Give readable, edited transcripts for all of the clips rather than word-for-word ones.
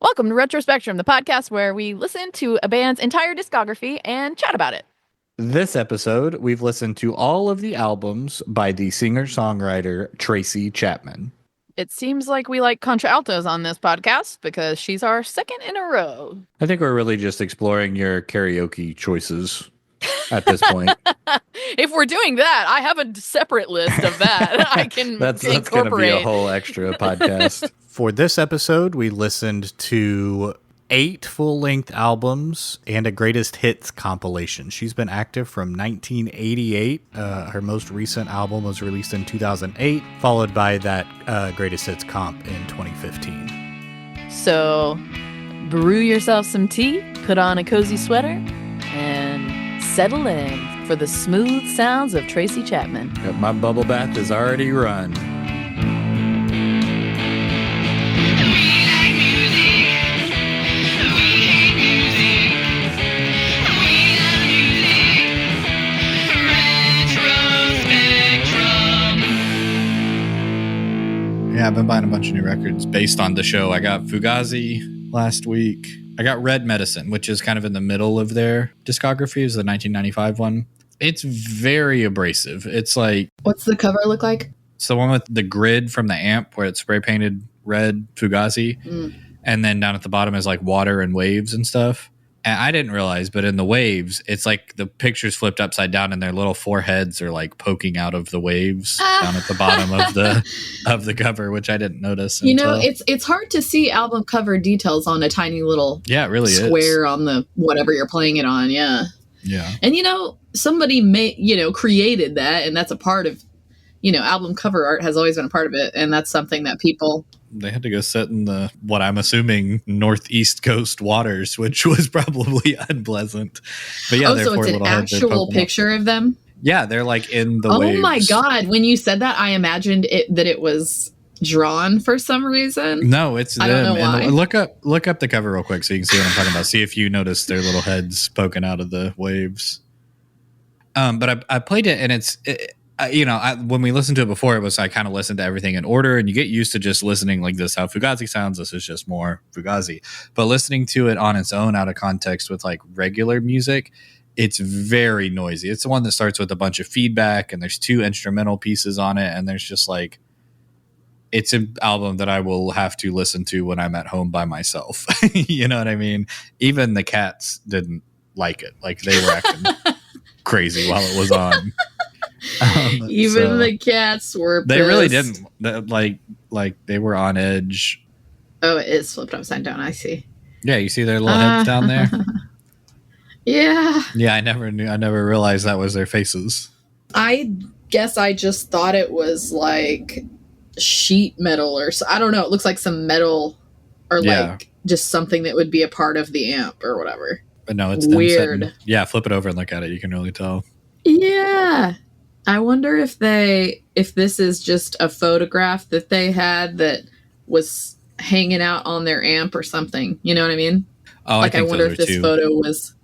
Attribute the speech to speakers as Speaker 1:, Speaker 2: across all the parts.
Speaker 1: Welcome to Retrospectrum, the podcast where we listen to a band's entire discography and chat about it.
Speaker 2: This episode, we've listened to all of the albums by the singer-songwriter Tracy Chapman.
Speaker 1: It seems like we like contraltos on this podcast because she's our second in a row.
Speaker 2: I think we're really just exploring your karaoke choices at this point.
Speaker 1: If we're doing that, I have a separate list of that I can
Speaker 2: that's going to be a whole extra podcast. For this episode, we listened to 8 full-length albums and a greatest hits compilation. She's been active from 1988. Her most recent album was released in 2008, followed by that greatest hits comp in 2015.
Speaker 1: So, brew yourself some tea, put on a cozy sweater, and settle in for the smooth sounds of Tracy Chapman.
Speaker 2: Yep, my bubble bath is already run. Yeah, I've been buying a bunch of new records based on the show. I got Fugazi last week. I got Red Medicine, which is kind of in the middle of their discography, is the 1995 one. It's very abrasive. It's like...
Speaker 3: What's the cover look like?
Speaker 2: It's the one with the grid from the amp where it's spray painted red Fugazi. And then down at the bottom is like water and waves and stuff. And I didn't realize, but in the waves, it's like the picture's flipped upside down and their little foreheads are like poking out of the waves down at the bottom of the cover, which I didn't notice.
Speaker 3: You know, it's hard to see album cover details on a tiny little
Speaker 2: it really
Speaker 3: square on the whatever you're playing it on. Yeah. And somebody created that, and that's a part of, album cover art has always been a part of it, and that's something that people...
Speaker 2: They had to go sit in the, what I'm assuming, northeast coast waters, which was probably unpleasant. But yeah,
Speaker 3: so it's an actual picture of them?
Speaker 2: Yeah, they're like in the waves.
Speaker 3: Oh my God. When you said that, I imagined that it was drawn for some reason.
Speaker 2: No, it's them.
Speaker 3: I don't know why.
Speaker 2: And look up the cover real quick so you can see what I'm talking about. See if you notice their little heads poking out of the waves. But I played it, and when we listened to it before, it was I kind of listened to everything in order, and you get used to just listening like this, how Fugazi sounds. This is just more Fugazi. But listening to it on its own, out of context with like regular music, it's very noisy. It's the one that starts with a bunch of feedback, and there's 2 instrumental pieces on it, and there's just like, it's an album that I will have to listen to when I'm at home by myself. You know what I mean? Even the cats didn't like it. Like they were acting crazy while it was on.
Speaker 3: Even the cats were pissed.
Speaker 2: They really didn't like they were on edge.
Speaker 3: Oh, it is flipped upside down. I see.
Speaker 2: Yeah, you see their little heads down there.
Speaker 3: Yeah,
Speaker 2: I never realized that was their faces.
Speaker 3: I guess I just thought it was like sheet metal or so. I don't know, it looks like some metal or like just something that would be a part of the amp or whatever.
Speaker 2: But no, it's
Speaker 3: weird.
Speaker 2: Flip it over and look at it, you can really tell.
Speaker 3: Yeah. I wonder if this is just a photograph that they had that was hanging out on their amp or something. You know what I mean?
Speaker 2: Oh,
Speaker 3: like I wonder if this photo was.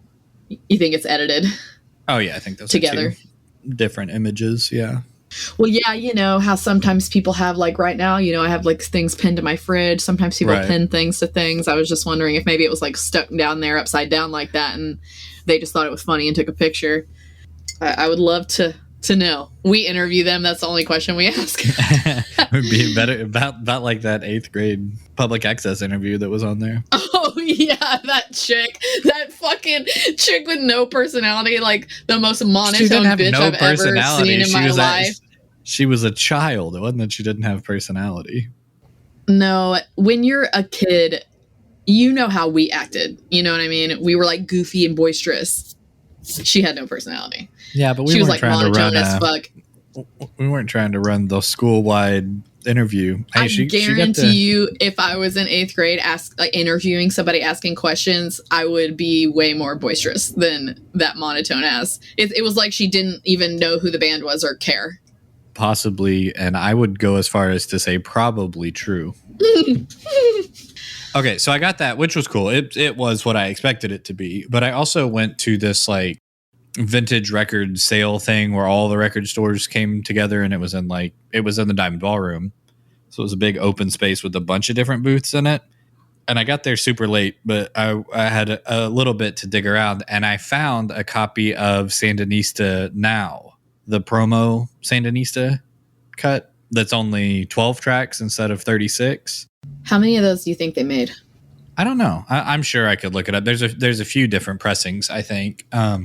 Speaker 3: You think it's edited?
Speaker 2: Oh yeah, I think those
Speaker 3: together.
Speaker 2: Are 2 different images. Yeah.
Speaker 3: Well, yeah, you know how sometimes people have like right now. I have like things pinned to my fridge. Sometimes people pin things to things. I was just wondering if maybe it was like stuck down there upside down like that, and they just thought it was funny and took a picture. I would love to know. We interview them. That's the only question we ask.
Speaker 2: It would be better about like that 8th grade public access interview that was on there.
Speaker 3: Oh yeah, that fucking chick with no personality, like the most monotone bitch I've ever seen in my life.
Speaker 2: She was a child. It wasn't that she didn't have personality.
Speaker 3: No, when you're a kid, you know how we acted. You know what I mean? We were like goofy and boisterous. She had no personality.
Speaker 2: Yeah, but
Speaker 3: she was like monotone as fuck.
Speaker 2: We weren't trying to run the school-wide interview.
Speaker 3: Hey, I guarantee you, if I was in 8th grade interviewing somebody asking questions, I would be way more boisterous than that monotone ass. It was like she didn't even know who the band was or care.
Speaker 2: Possibly, and I would go as far as to say probably true. Okay, so I got that, which was cool. It was what I expected it to be. But I also went to this like vintage record sale thing where all the record stores came together, and it was in the Diamond Ballroom. So it was a big open space with a bunch of different booths in it. And I got there super late, but I had a little bit to dig around, and I found a copy of Sandinista Now, the promo Sandinista cut that's only 12 tracks instead of 36.
Speaker 3: How many of those do you think they made?
Speaker 2: I don't know. I'm sure I could look it up. There's a few different pressings, I think. I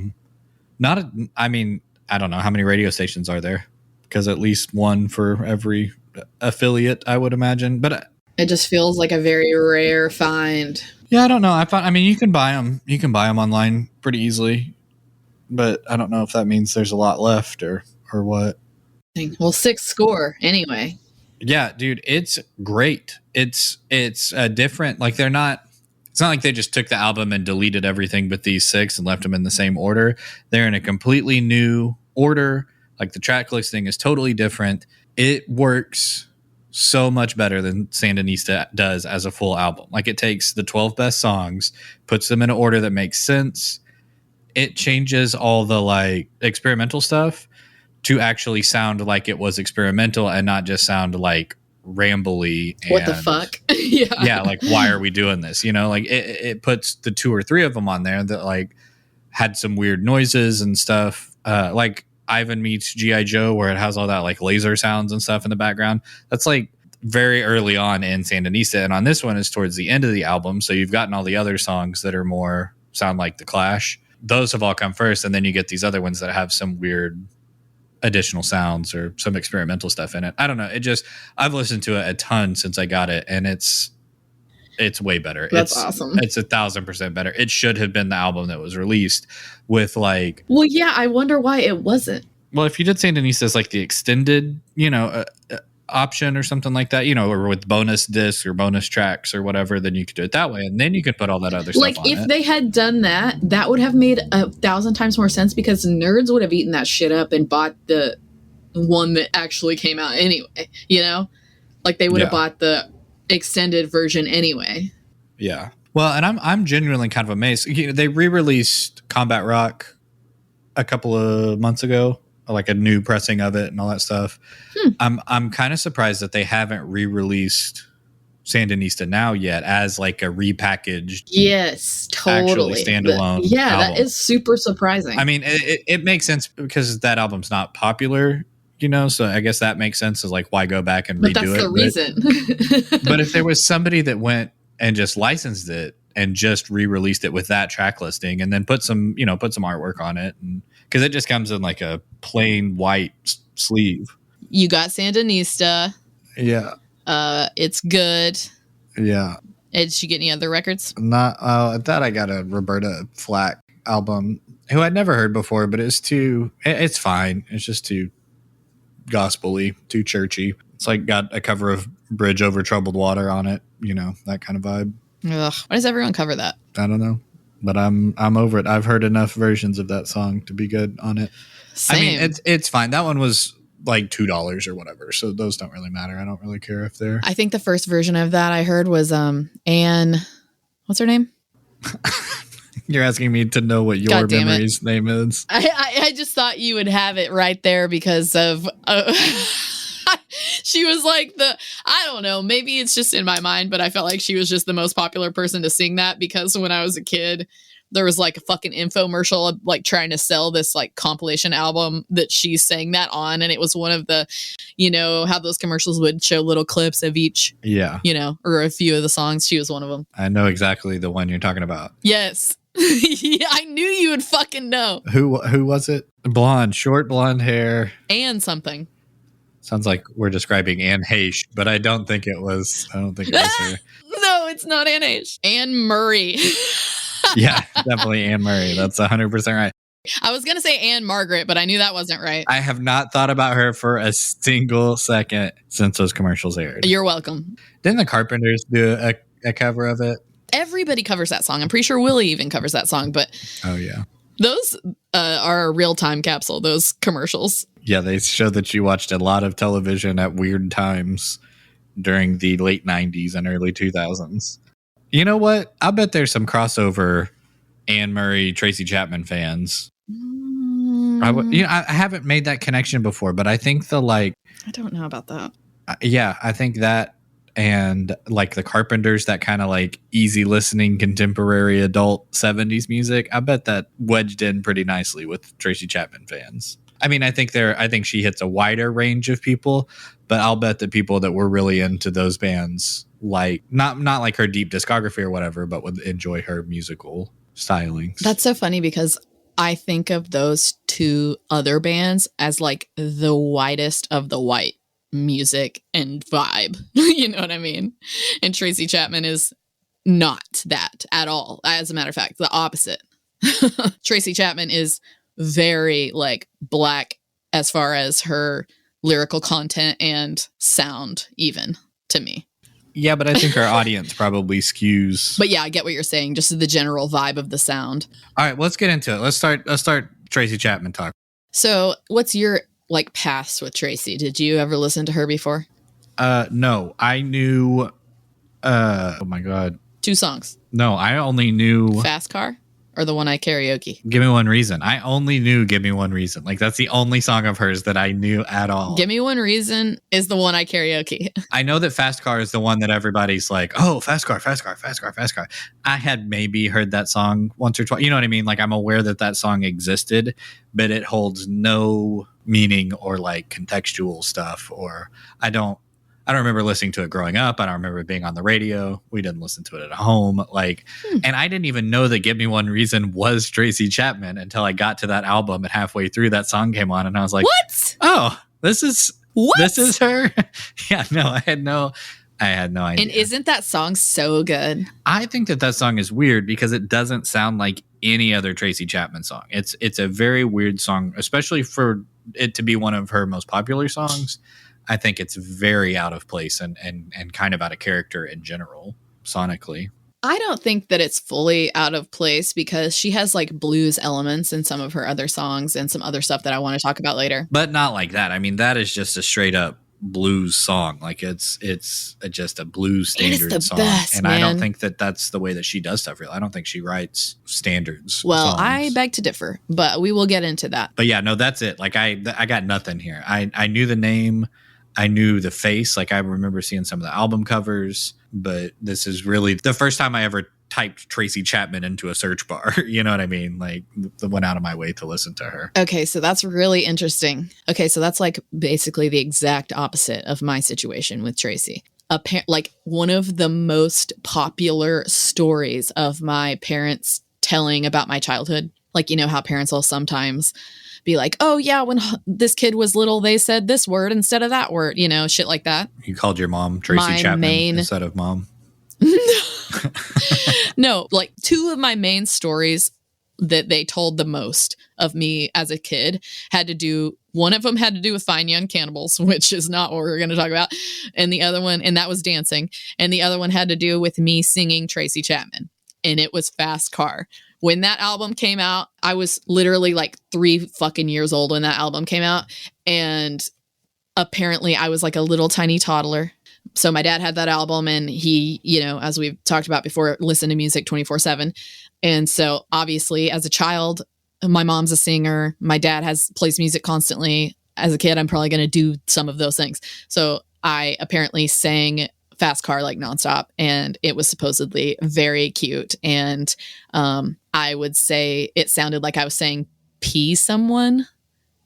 Speaker 2: don't know how many radio stations are there, because at least one for every affiliate, I would imagine. But
Speaker 3: it just feels like a very rare find.
Speaker 2: Yeah, I don't know. You can buy them. You can buy them online pretty easily, but I don't know if that means there's a lot left or what.
Speaker 3: Well, 6 score anyway.
Speaker 2: Yeah, dude, it's great. It's different. Like it's not like they just took the album and deleted everything but these 6 and left them in the same order. They're in a completely new order. Like the track listing is totally different. It works so much better than Sandinista does as a full album. Like it takes the 12 best songs, puts them in an order that makes sense. It changes all the like experimental stuff to actually sound like it was experimental and not just sound like rambly. And,
Speaker 3: what the fuck?
Speaker 2: Yeah. Like, why are we doing this? Like it puts the 2 or 3 of them on there that like had some weird noises and stuff. Like Ivan Meets G.I. Joe, where it has all that like laser sounds and stuff in the background. That's like very early on in Sandinista. And on this one is towards the end of the album. So you've gotten all the other songs that are more sound like The Clash. Those have all come first. And then you get these other ones that have some weird additional sounds or some experimental stuff in it. I don't know. I've listened to it a ton since I got it, and it's way better.
Speaker 3: That's awesome.
Speaker 2: It's 1,000% better. It should have been the album that was released with like.
Speaker 3: Well, yeah, I wonder why it wasn't.
Speaker 2: Well, if you did Sandinista as like the extended, option or something like that, or with bonus discs or bonus tracks or whatever, then you could do it that way, and then you could put all that other stuff on it.
Speaker 3: Like if they had done that, that would have made 1,000 times more sense, because nerds would have eaten that shit up and bought the one that actually came out anyway. Like they would have bought the extended version anyway.
Speaker 2: Yeah. Well, and I'm genuinely kind of amazed. They re-released Combat Rock a couple of months ago, like a new pressing of it and all that stuff. I'm kind of surprised that they haven't re-released Sandinista Now yet as like a repackaged,
Speaker 3: yes, totally
Speaker 2: standalone.
Speaker 3: Yeah,
Speaker 2: album.
Speaker 3: that is super surprising.
Speaker 2: I mean, it makes sense because that album's not popular, so I guess that makes sense. Is like, why go back and redo it?
Speaker 3: That's the reason.
Speaker 2: But if there was somebody that went and just licensed it and just re-released it with that track listing and then put some artwork on it, and because it just comes in like a plain white sleeve.
Speaker 3: You got Sandinista.
Speaker 2: Yeah.
Speaker 3: It's good.
Speaker 2: Yeah.
Speaker 3: Did you get any other records?
Speaker 2: Not. I thought I got a Roberta Flack album, who I'd never heard before, but it's fine. It's just too gospel-y, too churchy. It's like got a cover of Bridge Over Troubled Water on it, that kind of vibe.
Speaker 3: Ugh, why does everyone cover that?
Speaker 2: I don't know, but I'm over it. I've heard enough versions of that song to be good on it.
Speaker 3: Same.
Speaker 2: I mean, it's fine. That one was like $2 or whatever, so those don't really matter. I don't really care if they're.
Speaker 3: I think the first version of that I heard was Anne. What's her name?
Speaker 2: You're asking me to know what your memory's name is.
Speaker 3: I just thought you would have it right there because of. She was like I don't know, maybe it's just in my mind, but I felt like she was just the most popular person to sing that, because when I was a kid, there was like a fucking infomercial like trying to sell this like compilation album that she sang that on. And it was one of the, how those commercials would show little clips of each, or a few of the songs. She was one of them.
Speaker 2: I know exactly the one you're talking about.
Speaker 3: Yes. Yeah, I knew you would fucking know.
Speaker 2: Who was it? Blonde, short blonde hair.
Speaker 3: And something.
Speaker 2: Sounds like we're describing Anne Heche, but I don't think it was her.
Speaker 3: No, it's not Anne Heche. Anne Murray.
Speaker 2: Yeah, definitely Anne Murray. That's 100% right.
Speaker 3: I was going to say Anne Margaret, but I knew that wasn't right.
Speaker 2: I have not thought about her for a single second since those commercials aired.
Speaker 3: You're welcome.
Speaker 2: Didn't the Carpenters do a cover of it?
Speaker 3: Everybody covers that song. I'm pretty sure Willie even covers that song, but
Speaker 2: oh yeah,
Speaker 3: those are a real time capsule, those commercials.
Speaker 2: Yeah, they show that you watched a lot of television at weird times during the late 90s and early 2000s. You know what? I bet there's some crossover Anne Murray, Tracy Chapman fans. I haven't made that connection before, but I think I
Speaker 3: don't know about that.
Speaker 2: Yeah, I think that and like the Carpenters, that kind of like easy listening contemporary adult 70s music, I bet that wedged in pretty nicely with Tracy Chapman fans. I mean, I think she hits a wider range of people, but I'll bet that people that were really into those bands, like not like her deep discography or whatever, but would enjoy her musical stylings.
Speaker 3: That's so funny because I think of those two other bands as like the whitest of the white music and vibe. You know what I mean? And Tracy Chapman is not that at all. As a matter of fact, the opposite. Tracy Chapman is very like black as far as her lyrical content and sound, even to me.
Speaker 2: Yeah, but I think our audience probably skews.
Speaker 3: But yeah, I get what you're saying. Just the general vibe of the sound.
Speaker 2: All right, let's get into it. Let's start Tracy Chapman talk.
Speaker 3: So what's your like past with Tracy? Did you ever listen to her before?
Speaker 2: No, I knew. Oh my God.
Speaker 3: 2 songs.
Speaker 2: No, I only knew
Speaker 3: Fast Car or the one I karaoke.
Speaker 2: Give Me One Reason. I only knew Give Me One Reason. Like that's the only song of hers that I knew at all.
Speaker 3: Give Me One Reason is the one I karaoke.
Speaker 2: I know that Fast Car is the one that everybody's like, oh, Fast Car, Fast Car, Fast Car, Fast Car. I had maybe heard that song once or twice. You know what I mean? Like I'm aware that song existed, but it holds no meaning or like contextual stuff, or I don't remember listening to it growing up. I don't remember it being on the radio. We didn't listen to it at home. Like, and I didn't even know that Give Me One Reason was Tracy Chapman until I got to that album, and halfway through that song came on and I was like,
Speaker 3: what?
Speaker 2: Oh, this is her. Yeah, no, I had no idea.
Speaker 3: And isn't that song so good?
Speaker 2: I think that song is weird because it doesn't sound like any other Tracy Chapman song. It's a very weird song, especially for it to be one of her most popular songs. I think it's very out of place and kind of out of character in general, sonically.
Speaker 3: I don't think that it's fully out of place because she has like blues elements in some of her other songs and some other stuff that I want to talk about later.
Speaker 2: But not like that. I mean, that is just a straight up blues song. Like it's just a blues standard song.
Speaker 3: Best,
Speaker 2: and
Speaker 3: man.
Speaker 2: I don't think that that's the way that she does stuff really. I don't think she writes standards.
Speaker 3: Well,
Speaker 2: songs.
Speaker 3: I beg to differ, but we will get into that.
Speaker 2: But yeah, no, that's it. Like I got nothing here. I knew the name. I knew the face. Like I remember seeing some of the album covers, but this is really the first time I ever typed Tracy Chapman into a search bar. You know what I mean? Like went out of my way to listen to her.
Speaker 3: Okay, so that's really interesting. Okay, so that's like basically the exact opposite of my situation with Tracy. Like one of the most popular stories of my parents telling about my childhood. Like, you know how parents will sometimes be like, oh yeah, when this kid was little, they said this word instead of that word, you know, shit like that.
Speaker 2: You called your mom Tracy Chapman instead of mom?
Speaker 3: No, like 2 of my main stories that they told the most of me as a kid one of them had to do with Fine Young Cannibals, which is not what we're going to talk about. And the other one, and that was dancing. And the other one had to do with me singing Tracy Chapman. And it was Fast Car. When that album came out, I was literally like 3 fucking years old when that album came out. And apparently I was like a little tiny toddler. So my dad had that album and he, you know, as we've talked about before, listened to music 24/7. And so obviously as a child, my mom's a singer. My dad plays music constantly. As a kid, I'm probably going to do some of those things. So I apparently sang Fast Car like nonstop, and it was supposedly very cute. And I would say it sounded like I was saying pee someone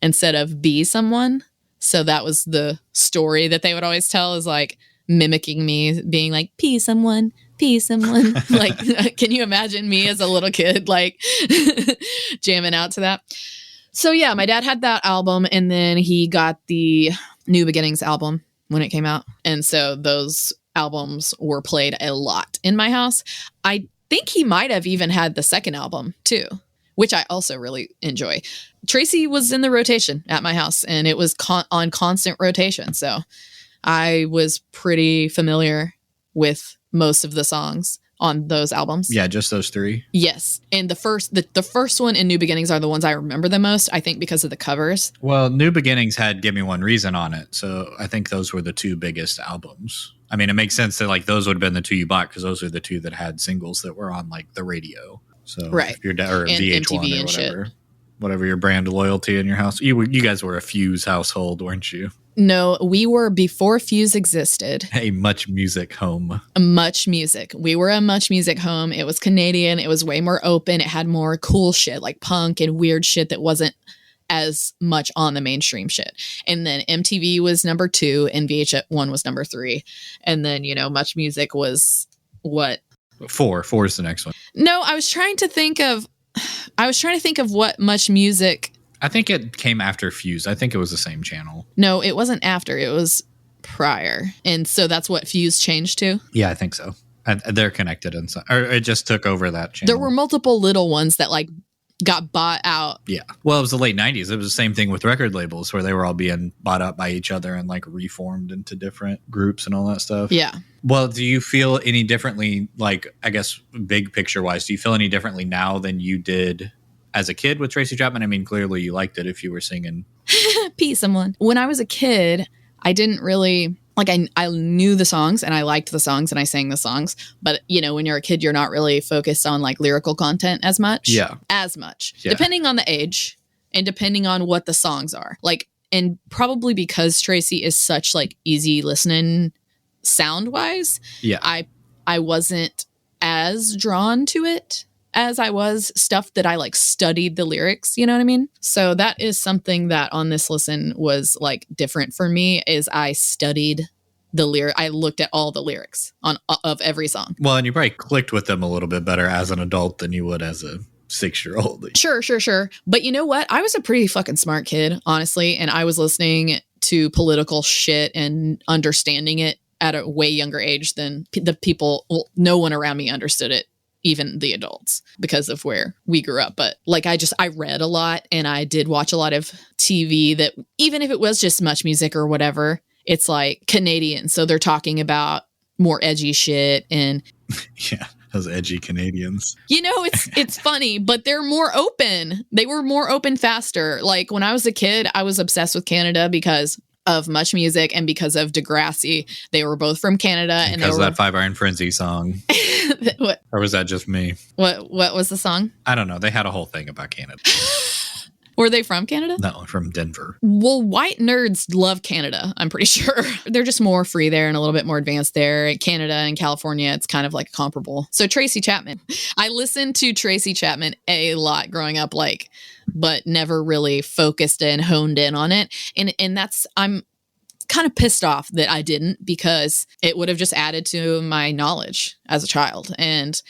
Speaker 3: instead of be someone. So that was the story that they would always tell, is like mimicking me being like pee someone. Like, can you imagine me as a little kid like jamming out to that? So yeah, my dad had that album, and then he got the New Beginnings album when it came out. And so those albums were played a lot in my house. I think he might have even had the second album too, which I also really enjoy. Tracy was in the rotation at my house, and it was on constant rotation. So I was pretty familiar with most of the songs on those albums.
Speaker 2: Yeah, just those 3.
Speaker 3: Yes. And the first one and New Beginnings are the ones I remember the most, I think, because of the covers.
Speaker 2: Well, New Beginnings had Give Me One Reason on it. So I think those were the 2 biggest albums. I mean, it makes sense that like those would have been the 2 you bought because those are the 2 that had singles that were on like the radio. So
Speaker 3: right.
Speaker 2: If you're or
Speaker 3: and
Speaker 2: VH1
Speaker 3: MTV
Speaker 2: or
Speaker 3: and
Speaker 2: whatever.
Speaker 3: Shit.
Speaker 2: Whatever your brand of loyalty in your house. You guys were a Fuse household, weren't you?
Speaker 3: No, we were before Fuse existed.
Speaker 2: A Much Music home.
Speaker 3: Much Music. We were a Much Music home. It was Canadian. It was way more open. It had more cool shit like punk and weird shit that wasn't as much on the mainstream shit. And then MTV was number 2 and VH1 was number 3. And then, Much Music was what?
Speaker 2: 4 is the next one.
Speaker 3: No, I was trying to think of what Much Music.
Speaker 2: I think it came after Fuse. I think it was the same channel.
Speaker 3: No, it wasn't after. It was prior. And so that's what Fuse changed to?
Speaker 2: Yeah, I think so. They're connected. Or it just took over that channel.
Speaker 3: There were multiple little ones that got bought out.
Speaker 2: Yeah. Well, it was the late 90s. It was the same thing with record labels where they were all being bought up by each other and reformed into different groups and all that stuff.
Speaker 3: Yeah.
Speaker 2: Well, do you feel any differently, I guess, big picture wise, do you feel any differently now than you did as a kid with Tracy Chapman? I mean, clearly you liked it if you were singing.
Speaker 3: Peace, someone. When I was a kid, I didn't really I knew the songs and I liked the songs and I sang the songs. But, when you're a kid, you're not really focused on lyrical content as much.
Speaker 2: Yeah.
Speaker 3: As much.
Speaker 2: Yeah.
Speaker 3: Depending on the age and depending on what the songs are. And probably because Tracy is such easy listening sound wise.
Speaker 2: Yeah.
Speaker 3: I wasn't as drawn to it as I was stuff that I studied the lyrics, you know what I mean? So that is something that on this listen was different for me is I studied the lyric. I looked at all the lyrics of every song.
Speaker 2: Well, and you probably clicked with them a little bit better as an adult than you would as a 6-year-old.
Speaker 3: Sure. But you know what? I was a pretty fucking smart kid, honestly. And I was listening to political shit and understanding it at a way younger age than the people. Well, no one around me understood it. Even the adults, because of where we grew up. But I read a lot and I did watch a lot of TV that even if it was just Much Music or whatever, it's Canadian. So they're talking about more edgy shit and
Speaker 2: yeah, those edgy Canadians.
Speaker 3: It's funny, but they're more open. They were more open faster. When I was a kid, I was obsessed with Canada because of Much Music and because of Degrassi. They were both from Canada. And
Speaker 2: because of that 5 Iron Frenzy song.
Speaker 3: What?
Speaker 2: Or was that just me?
Speaker 3: What was the song?
Speaker 2: I don't know. They had a whole thing about Canada.
Speaker 3: Were they from Canada?
Speaker 2: No, from Denver.
Speaker 3: Well, white nerds love Canada, I'm pretty sure. They're just more free there and a little bit more advanced there. Canada and California, it's kind of comparable. So Tracy Chapman. I listened to Tracy Chapman a lot growing up, but never really focused and honed in on it. And I'm kind of pissed off that I didn't because it would have just added to my knowledge as a child. And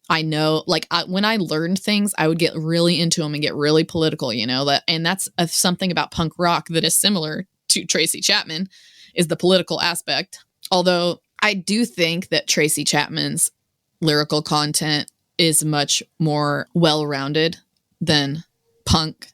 Speaker 3: I know, when I learned things, I would get really into them and get really political, and that's something about punk rock that is similar to Tracy Chapman is the political aspect. Although I do think that Tracy Chapman's lyrical content is much more well-rounded than punk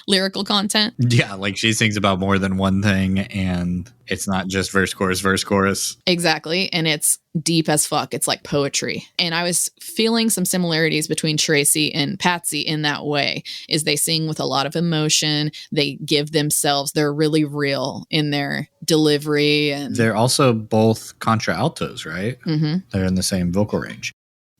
Speaker 3: lyrical content.
Speaker 2: Yeah, she sings about more than one thing and it's not just verse, chorus.
Speaker 3: Exactly. And it's deep as fuck. It's like poetry. And I was feeling some similarities between Tracy and Patsy in that way, is they sing with a lot of emotion. They give themselves, they're really real in their delivery. And
Speaker 2: they're also both contraltos, right?
Speaker 3: Mm-hmm.
Speaker 2: They're in the same vocal range.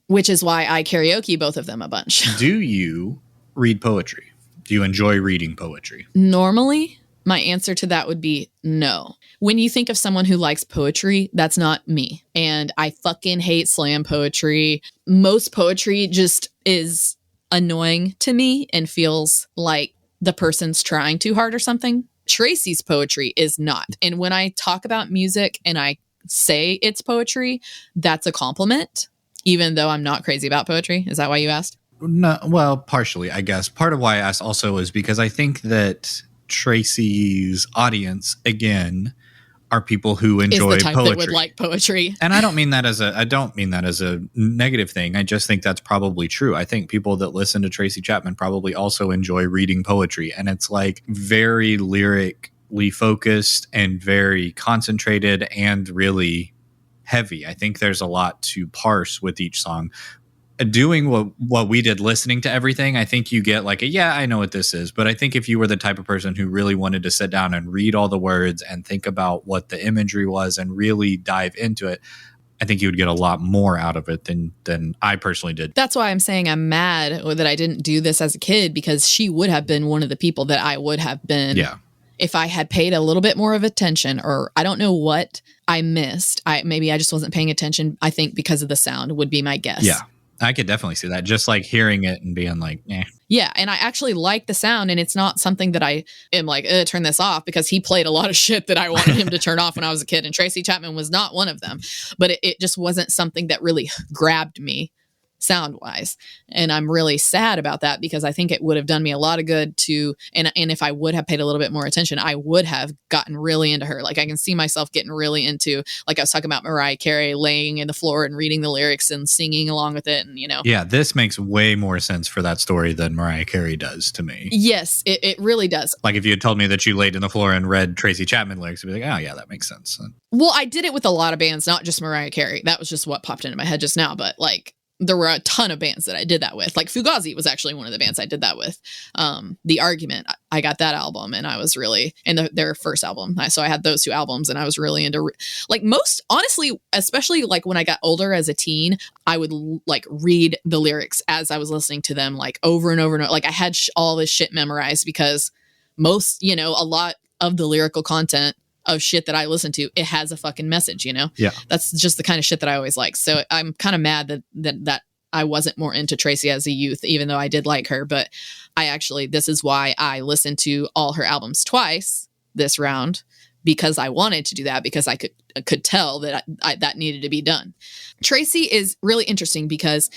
Speaker 3: Which is why I karaoke both of them a bunch.
Speaker 2: Do you read poetry? Do you enjoy reading poetry?
Speaker 3: Normally, my answer to that would be no. When you think of someone who likes poetry, that's not me. And I fucking hate slam poetry. Most poetry just is annoying to me and feels like the person's trying too hard or something. Tracy's poetry is not. And when I talk about music and I say it's poetry, that's a compliment, even though I'm not crazy about poetry. Is that why you asked?
Speaker 2: No, well, partially, I guess. Part of why I asked also is because I think that Tracy's audience, again, are people who enjoy
Speaker 3: is the type
Speaker 2: poetry.
Speaker 3: That would like poetry.
Speaker 2: And I don't mean that as a negative thing. I just think that's probably true. I think people that listen to Tracy Chapman probably also enjoy reading poetry, and it's very lyrically focused and very concentrated and really heavy. I think there's a lot to parse with each song. Doing what we did, listening to everything, I think you get I know what this is. But I think if you were the type of person who really wanted to sit down and read all the words and think about what the imagery was and really dive into it, I think you would get a lot more out of it than I personally did.
Speaker 3: That's why I'm saying I'm mad that I didn't do this as a kid, because she would have been one of the people that I would have been if I had paid a little bit more of attention, or I don't know what I missed. Maybe I just wasn't paying attention. I think because of the sound would be my guess.
Speaker 2: Yeah, I could definitely see that. Just like hearing it and being like, eh.
Speaker 3: Yeah, and I actually like the sound, and it's not something that I am like, turn this off, because he played a lot of shit that I wanted him to turn off when I was a kid, and Tracy Chapman was not one of them. But it just wasn't something that really grabbed me sound-wise. And I'm really sad about that, because I think it would have done me a lot of good to, and if I would have paid a little bit more attention, I would have gotten really into her. Like, I can see myself getting really into, like I was talking about Mariah Carey, laying in the floor and reading the lyrics and singing along with it, and
Speaker 2: Yeah, this makes way more sense for that story than Mariah Carey does to me.
Speaker 3: Yes, it really does.
Speaker 2: Like, if you had told me that you laid in the floor and read Tracy Chapman lyrics, I'd be like, oh yeah, that makes sense.
Speaker 3: Well, I did it with a lot of bands, not just Mariah Carey. That was just what popped into my head just now, but like, there were a ton of bands that I did that with. Like Fugazi was actually one of the bands I did that with. The Argument, I got that album, and I was really in their first album. So I had those 2 albums, and I was really into like most, honestly, especially like when I got older as a teen, I would like read the lyrics as I was listening to them, like over and over and over. Like I had all this shit memorized, because most, a lot of the lyrical content of shit that I listen to, it has a fucking message,
Speaker 2: Yeah.
Speaker 3: That's just the kind of shit that I always like. So I'm kind of mad that I wasn't more into Tracy as a youth, even though I did like her. But this is why I listened to all her albums twice this round, because I wanted to do that, because I could tell that that needed to be done. Tracy is really interesting, because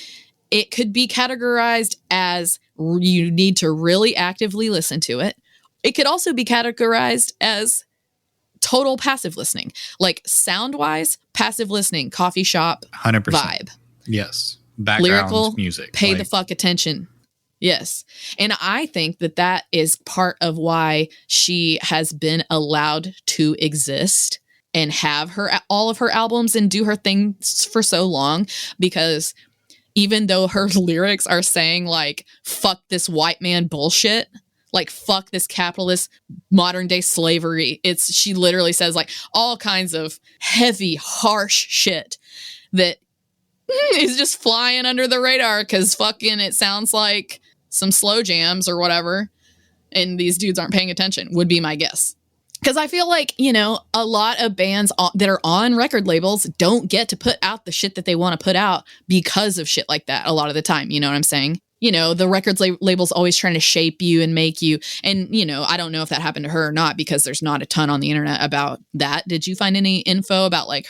Speaker 3: it could be categorized as you need to really actively listen to it. It could also be categorized as total passive listening, like sound wise, passive listening, coffee shop
Speaker 2: 100%
Speaker 3: vibe.
Speaker 2: Yes. Background
Speaker 3: Lyrical
Speaker 2: music.
Speaker 3: Pay the fuck attention. Yes. And I think that is part of why she has been allowed to exist and have all of her albums and do her things for so long, because even though her lyrics are saying like, fuck this white man bullshit, like, fuck this capitalist modern day slavery. She literally says like all kinds of heavy, harsh shit that is just flying under the radar, because fucking it sounds like some slow jams or whatever. And these dudes aren't paying attention, would be my guess. Because I feel like, a lot of bands that are on record labels don't get to put out the shit that they want to put out because of shit like that a lot of the time. You know what I'm saying? The records label's always trying to shape you and make you. And, I don't know if that happened to her or not, because there's not a ton on the internet about that. Did you find any info about like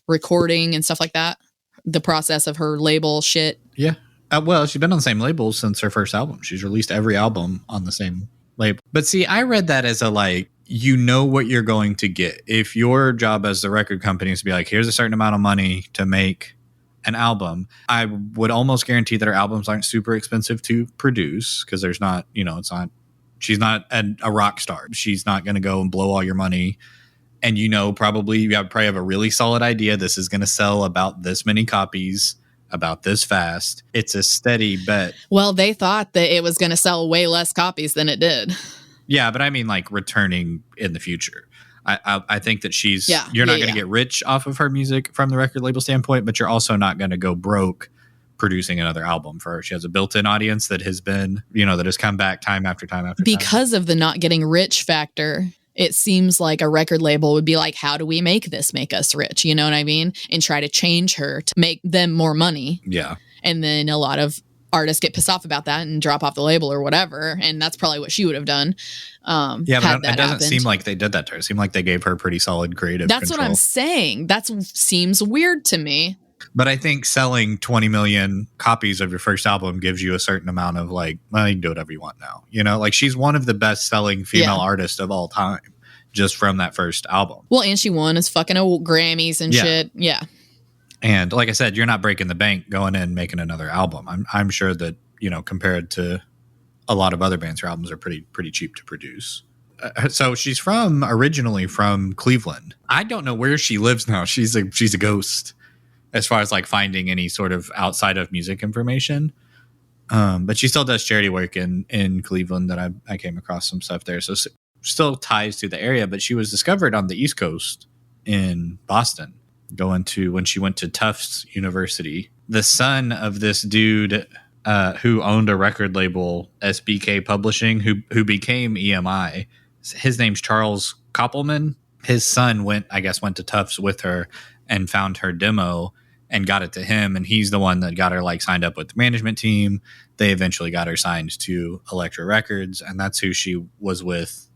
Speaker 3: recording and stuff like that? The process of her label shit?
Speaker 2: Yeah. Well, she's been on the same label since her first album. She's released every album on the same label. But see, I read that as a like, what you're going to get. If your job as the record company is to be like, here's a certain amount of money to make an album, I would almost guarantee that her albums aren't super expensive to produce, because there's not, she's not a rock star. She's not going to go and blow all your money. And probably you probably have a really solid idea. This is going to sell about this many copies, about this fast. It's a steady bet.
Speaker 3: Well, they thought that it was going to sell way less copies than it did.
Speaker 2: Yeah, but I mean like returning in the future. I think that you're not going to get rich off of her music from the record label standpoint, but you're also not going to go broke producing another album for her. She has a built-in audience that has been, that has come back time after time after time.
Speaker 3: Because of the not getting rich factor, it seems like a record label would be like, how do we make this make us rich? You know what I mean? And try to change her to make them more money.
Speaker 2: Yeah.
Speaker 3: And then a lot of artists get pissed off about that and drop off the label or whatever. And that's probably what she would have done.
Speaker 2: Yeah, but it doesn't seem like they did that to her. It seemed like they gave her pretty solid creative
Speaker 3: That's
Speaker 2: control.
Speaker 3: what I'm saying. That seems weird to me.
Speaker 2: But I think selling 20 million copies of your first album gives you a certain amount of like, well, you can do whatever you want now. Like she's one of the best selling female artists of all time just from that first album.
Speaker 3: Well, and she won as fucking Grammys and shit. Yeah.
Speaker 2: And like I said, you're not breaking the bank going in and making another album. I'm sure that, compared to a lot of other bands, her albums are pretty cheap to produce. So she's originally from Cleveland. I don't know where she lives now. She's a ghost as far as like finding any sort of outside of music information. But she still does charity work in Cleveland that I came across some stuff there. So still ties to the area, but she was discovered on the East Coast in Boston, when she went to Tufts University. The son of this dude who owned a record label, SBK Publishing, who became EMI. his name's Charles Koppelman. His son went to Tufts with her and found her demo and got it to him. And he's the one that got her like signed up with the management team. They eventually got her signed to Elektra Records. And that's who she was with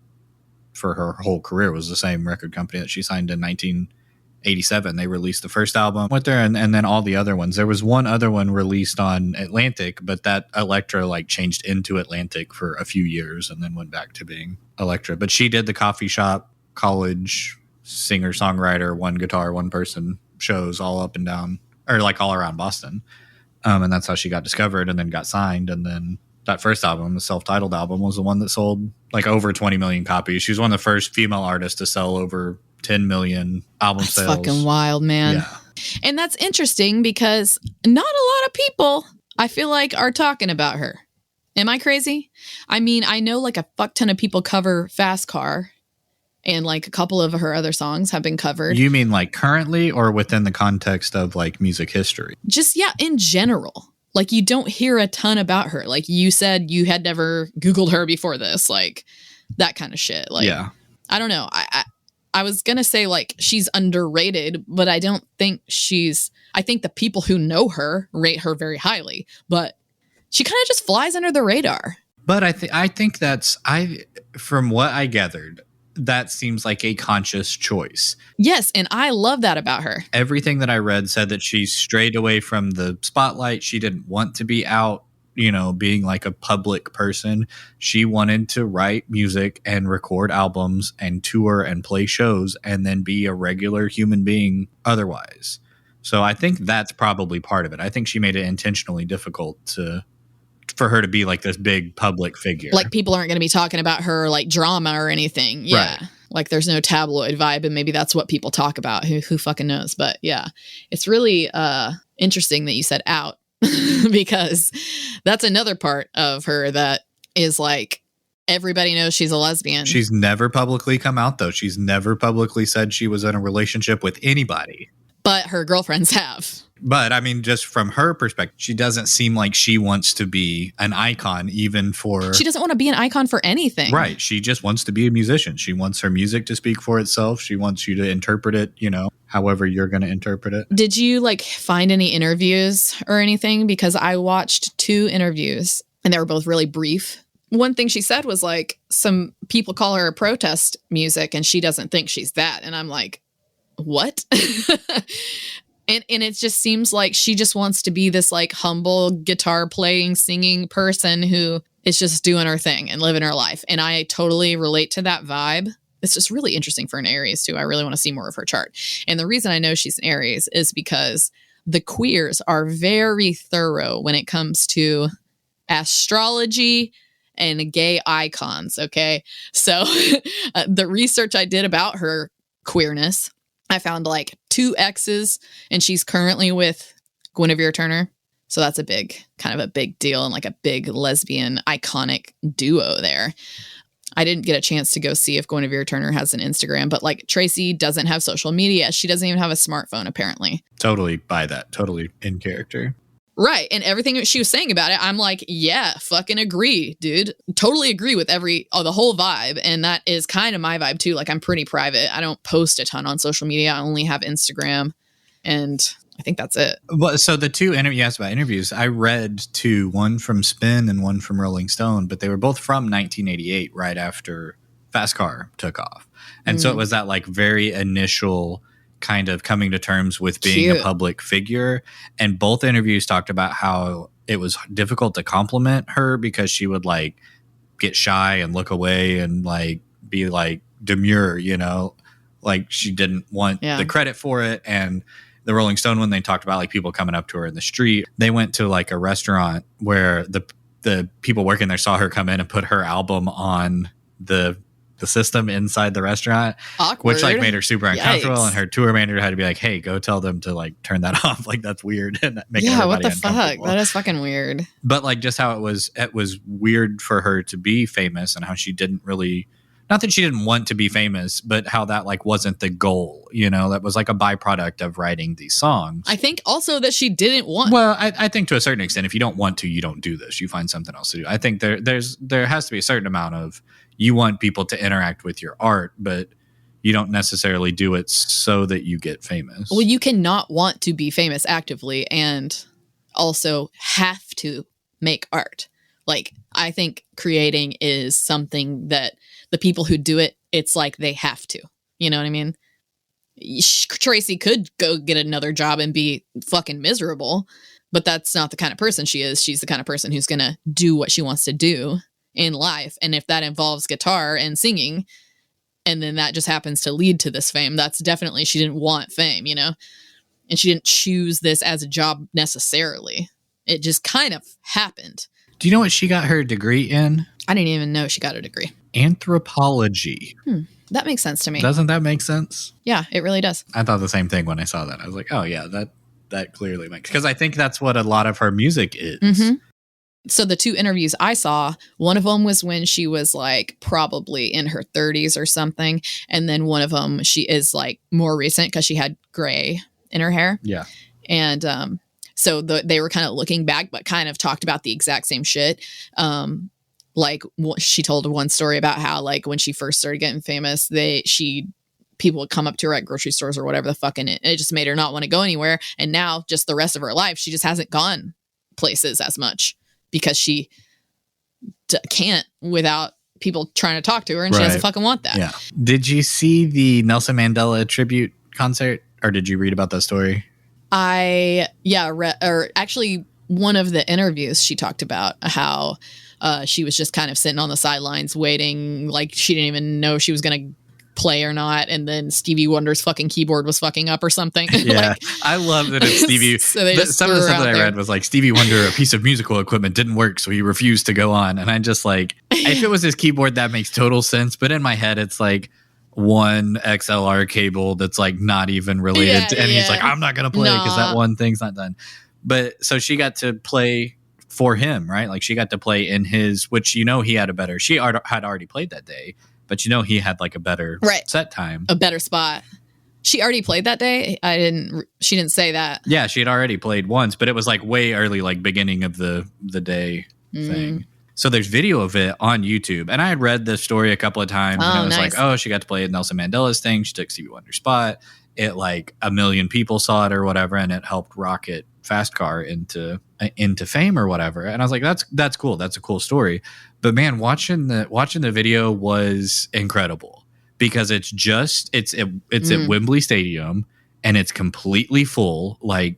Speaker 2: for her whole career, was the same record company that she signed in 1987. They released the first album with her and then all the other ones. There was one other one released on Atlantic, but that Elektra like changed into Atlantic for a few years and then went back to being Elektra. But she did the coffee shop, college, singer, songwriter, one guitar, one person shows all up and down, or like all around Boston. And that's how she got discovered and then got signed. And then that first album, the self-titled album, was the one that sold like over 20 million copies. She was one of the first female artists to sell over 10 million album sales.
Speaker 3: Fucking wild, man.
Speaker 2: Yeah.
Speaker 3: And that's interesting because not a lot of people, I feel like, are talking about her. Am I crazy? I mean, I know like a fuck ton of people cover Fast Car, and like a couple of her other songs have been covered.
Speaker 2: You mean like currently or within the context of like music history?
Speaker 3: Just, yeah, in general. Like you don't hear a ton about her. Like you said you had never Googled her before this, like that kind of shit. Like,
Speaker 2: yeah.
Speaker 3: I don't know. I was going to say like she's underrated, but I don't think I think the people who know her rate her very highly, but she kind of just flies under the radar.
Speaker 2: But I think from what I gathered, that seems like a conscious choice.
Speaker 3: Yes, and I love that about her.
Speaker 2: Everything that I read said that she strayed away from the spotlight. She didn't want to be out, being like a public person. She wanted to write music and record albums and tour and play shows and then be a regular human being otherwise. So I think that's probably part of it. I think she made it intentionally difficult for her to be like this big public figure.
Speaker 3: Like people aren't going to be talking about her like drama or anything. Yeah. Right. Like there's no tabloid vibe, and maybe that's what people talk about. Who fucking knows? But yeah, it's really interesting that you said out because that's another part of her that is like everybody knows she's a lesbian.
Speaker 2: She's never publicly come out though. She's never publicly said she was in a relationship with anybody.
Speaker 3: But her girlfriends have.
Speaker 2: But I mean, just from her perspective, she doesn't seem like she wants to be an icon even for...
Speaker 3: She doesn't want to be an icon for anything.
Speaker 2: Right. She just wants to be a musician. She wants her music to speak for itself. She wants you to interpret it, however you're going to interpret it.
Speaker 3: Did you like find any interviews or anything? Because I watched 2 interviews and they were both really brief. One thing she said was like, some people call her protest music and she doesn't think she's that. And I'm like, what? And it just seems like she just wants to be this like humble guitar playing, singing person who is just doing her thing and living her life. And I totally relate to that vibe. It's just really interesting for an Aries too. I really want to see more of her chart. And the reason I know she's an Aries is because the queers are very thorough when it comes to astrology and gay icons. Okay. So the research I did about her queerness, I found like 2 exes, and she's currently with Guinevere Turner. So that's kind of a big deal and like a big lesbian iconic duo there. I didn't get a chance to go see if Guinevere Turner has an Instagram, but like Tracy doesn't have social media. She doesn't even have a smartphone, apparently.
Speaker 2: Totally buy that. Totally in character.
Speaker 3: Right. And everything she was saying about it, I'm like, yeah, fucking agree, dude. Totally agree with the whole vibe. And that is kind of my vibe too. Like I'm pretty private. I don't post a ton on social media. I only have Instagram. And I think that's it.
Speaker 2: Well, so the 2 you asked about interviews, I read 2, one from Spin and one from Rolling Stone, but they were both from 1988, right after Fast Car took off. And so it was that like very initial kind of coming to terms with being a public figure. And both interviews talked about how it was difficult to compliment her because she would like get shy and look away and like be like demure, like she didn't want the credit for it. And the Rolling Stone, when they talked about like people coming up to her in the street, they went to like a restaurant where the people working there saw her come in and put her album on the system inside the restaurant.
Speaker 3: Awkward.
Speaker 2: Which like made her super uncomfortable.
Speaker 3: Yikes.
Speaker 2: And her tour manager had to be like, hey, go tell them to like turn that off. Like that's weird. And making
Speaker 3: what the fuck?
Speaker 2: uncomfortable.
Speaker 3: That is fucking weird.
Speaker 2: But like just how it was weird for her to be famous and how she didn't really, not that she didn't want to be famous, but how that like wasn't the goal, that was like a byproduct of writing these songs.
Speaker 3: I think also that she didn't want.
Speaker 2: Well, I think to a certain extent, if you don't want to, you don't do this. You find something else to do. I think there has to be a certain amount of, you want people to interact with your art, but you don't necessarily do it so that you get famous.
Speaker 4: Well, you cannot want to be famous actively and also have to make art. Like, I think creating is something that the people who do it, it's like they have to. You know what I mean? Tracy could go get another job and be fucking miserable, but that's not the kind of person she is. She's the kind of person who's going to do what she wants to do in life. And if that involves guitar and singing, and then that just happens to lead to this fame, that's definitely, she didn't want fame, you know? And she didn't choose this as a job necessarily. It just kind of happened.
Speaker 2: Do you know what she got her degree in?
Speaker 4: I didn't even know she got a degree.
Speaker 2: Anthropology.
Speaker 4: That makes sense to me.
Speaker 2: Doesn't that make sense?
Speaker 4: Yeah, it really does.
Speaker 2: I thought the same thing when I saw that. I was like, oh yeah, that clearly makes, because I think that's what a lot of her music is.
Speaker 4: Mm-hmm. So the 2 interviews I saw, one of them was when she was like probably in her 30s or something. And then one of them, she is like more recent because she had gray in her hair.
Speaker 2: Yeah.
Speaker 4: And so they were kind of looking back, but kind of talked about the exact same shit. Like she told one story about how like when she first started getting famous, people would come up to her at grocery stores or whatever the fuck, and it just made her not want to go anywhere. And now just the rest of her life, she just hasn't gone places as much because she can't without people trying to talk to her, and she doesn't fucking want that.
Speaker 2: Yeah. Did you see the Nelson Mandela tribute concert, or did you read about that story?
Speaker 4: Actually one of the interviews she talked about how she was just kind of sitting on the sidelines waiting, like she didn't even know she was going to play or not, and then Stevie Wonder's fucking keyboard was fucking up or something.
Speaker 2: Yeah, I love that it's Stevie.
Speaker 4: So they just
Speaker 2: some of the stuff that I read was like Stevie Wonder, a piece of musical equipment didn't work, so he refused to go on. And I just like, if it was his keyboard, that makes total sense. But in my head, it's like one XLR cable that's like not even related to, and he's like, I'm not gonna play because that one thing's not done. But so she got to play for him, right? Like she got to play in his, which he had a better. She had already played that day, but he had like a better set time,
Speaker 4: a better spot. She already played that day. She didn't say that.
Speaker 2: Yeah, she had already played once, but it was like way early, like beginning of the day thing. So there's video of it on YouTube, and I had read the story a couple of times, and it was like, oh, she got to play at Nelson Mandela's thing. She took Stevie Wonder's spot. It like 1 million people saw it or whatever, and it helped rocket Fast Car into fame or whatever. And I was like, that's cool. That's a cool story. But man, watching the video was incredible because it's at Wembley Stadium and it's completely full, like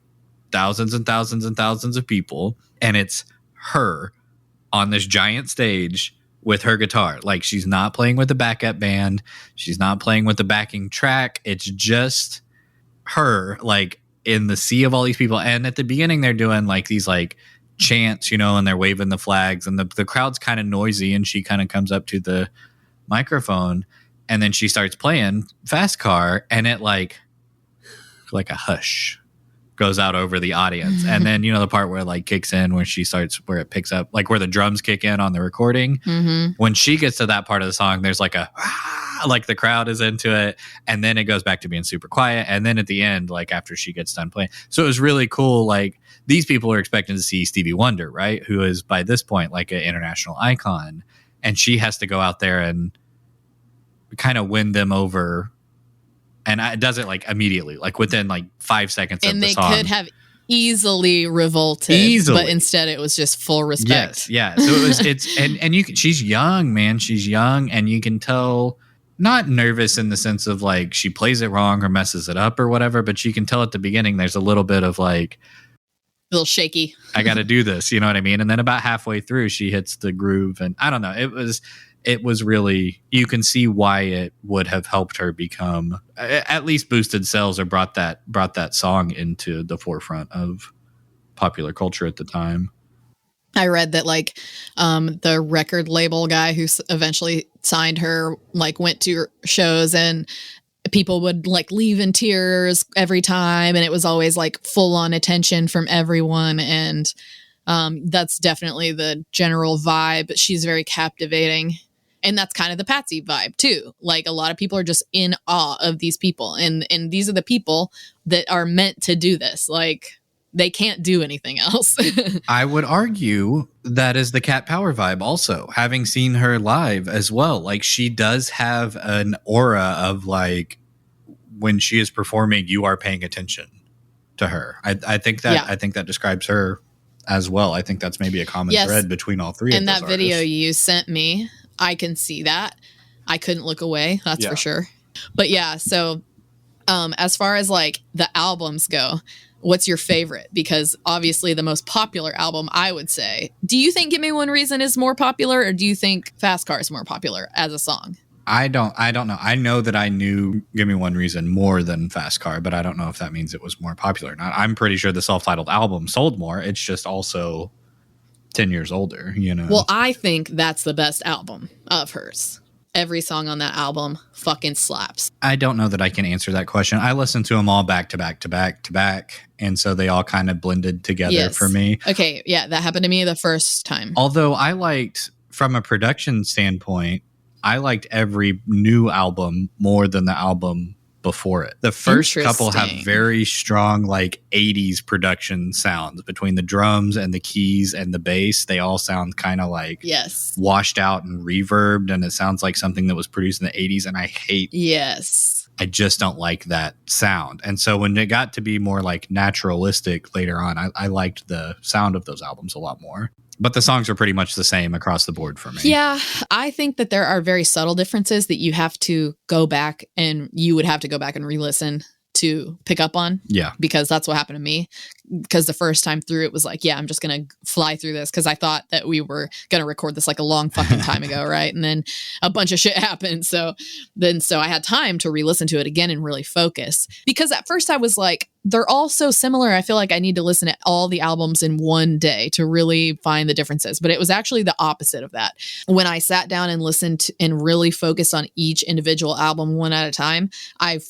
Speaker 2: thousands and thousands and thousands of people, and it's her on this giant stage with her guitar. Like she's not playing with the backup band. She's not playing with the backing track. It's just her, like in the sea of all these people. And at the beginning, they're doing like these like chants, and they're waving the flags, and the crowd's kind of noisy. And she kind of comes up to the microphone, and then she starts playing Fast Car, and it like a hush goes out over the audience. And then the part where it like kicks in, where it picks up, like where the drums kick in on the recording. When she gets to that part of the song, there's like like the crowd is into it, and then it goes back to being super quiet, and then at the end, like after she gets done playing, so it was really cool. Like these people are expecting to see Stevie Wonder, right, who is by this point like an international icon, and she has to go out there and kind of win them over. And it does it like immediately, like within like 5 seconds of the song.
Speaker 4: And they could have easily revolted, but instead it was just full respect.
Speaker 2: Yes, yeah. So she's young, man. She's young, and you can tell, not nervous in the sense of like she plays it wrong or messes it up or whatever, but you can tell at the beginning there's a little bit of like,
Speaker 4: a little shaky.
Speaker 2: I got to do this, you know what I mean? And then about halfway through, she hits the groove, and I don't know. It was really, you can see why it would have helped her become, at least boosted sales or brought that song into the forefront of popular culture at the time.
Speaker 4: I read that like the record label guy who eventually signed her like went to shows, and people would like leave in tears every time, and it was always like full on attention from everyone. And that's definitely the general vibe. She's very captivating. And that's kind of the Patsy vibe too. Like a lot of people are just in awe of these people. And these are the people that are meant to do this. Like they can't do anything else.
Speaker 2: I would argue that is the Cat Power vibe also, having seen her live as well. Like, she does have an aura of, like, when she is performing, you are paying attention to her. I think that describes her as well. I think that's maybe a common thread between all three of those
Speaker 4: that
Speaker 2: artists.
Speaker 4: video you sent me, I can see that. I couldn't look away, that's for sure. But yeah, so as far as like the albums go, what's your favorite? Because obviously the most popular album, I would say. Do you think Give Me One Reason is more popular, or do you think Fast Car is more popular as a song?
Speaker 2: I don't know. I know that I knew Give Me One Reason more than Fast Car, but I don't know if that means it was more popular or not. I'm pretty sure the self-titled album sold more. It's just also 10 years older, you know?
Speaker 4: Well, I think that's the best album of hers. Every song on that album fucking slaps.
Speaker 2: I don't know that I can answer that question. I listened to them all back to back to back to back, and so they all kind of blended together for me.
Speaker 4: Okay, yeah, that happened to me the first time.
Speaker 2: Although I liked, from a production standpoint, I liked every new album more than the album before it. The first couple have very strong, like, 80s production sounds between the drums and the keys and the bass. They all sound kind of like washed out and reverbed, and it sounds like something that was produced in the 80s, and I just don't like that sound. And so when it got to be more like naturalistic later on, I liked the sound of those albums a lot more. But the songs are pretty much the same across the board for me.
Speaker 4: Yeah, I think that there are very subtle differences that you have to go back, and you would have to go back and re-listen to pick up on. Yeah. Because that's what happened to me. Because the first time through, it was like, yeah, I'm just going to fly through this, because I thought that we were going to record this like a long fucking time ago, right? And then a bunch of shit happened. So I had time to re-listen to it again and really focus. Because at first I was like, they're all so similar. I feel like I need to listen to all the albums in one day to really find the differences. But it was actually the opposite of that. When I sat down and listened and really focused on each individual album one at a time, I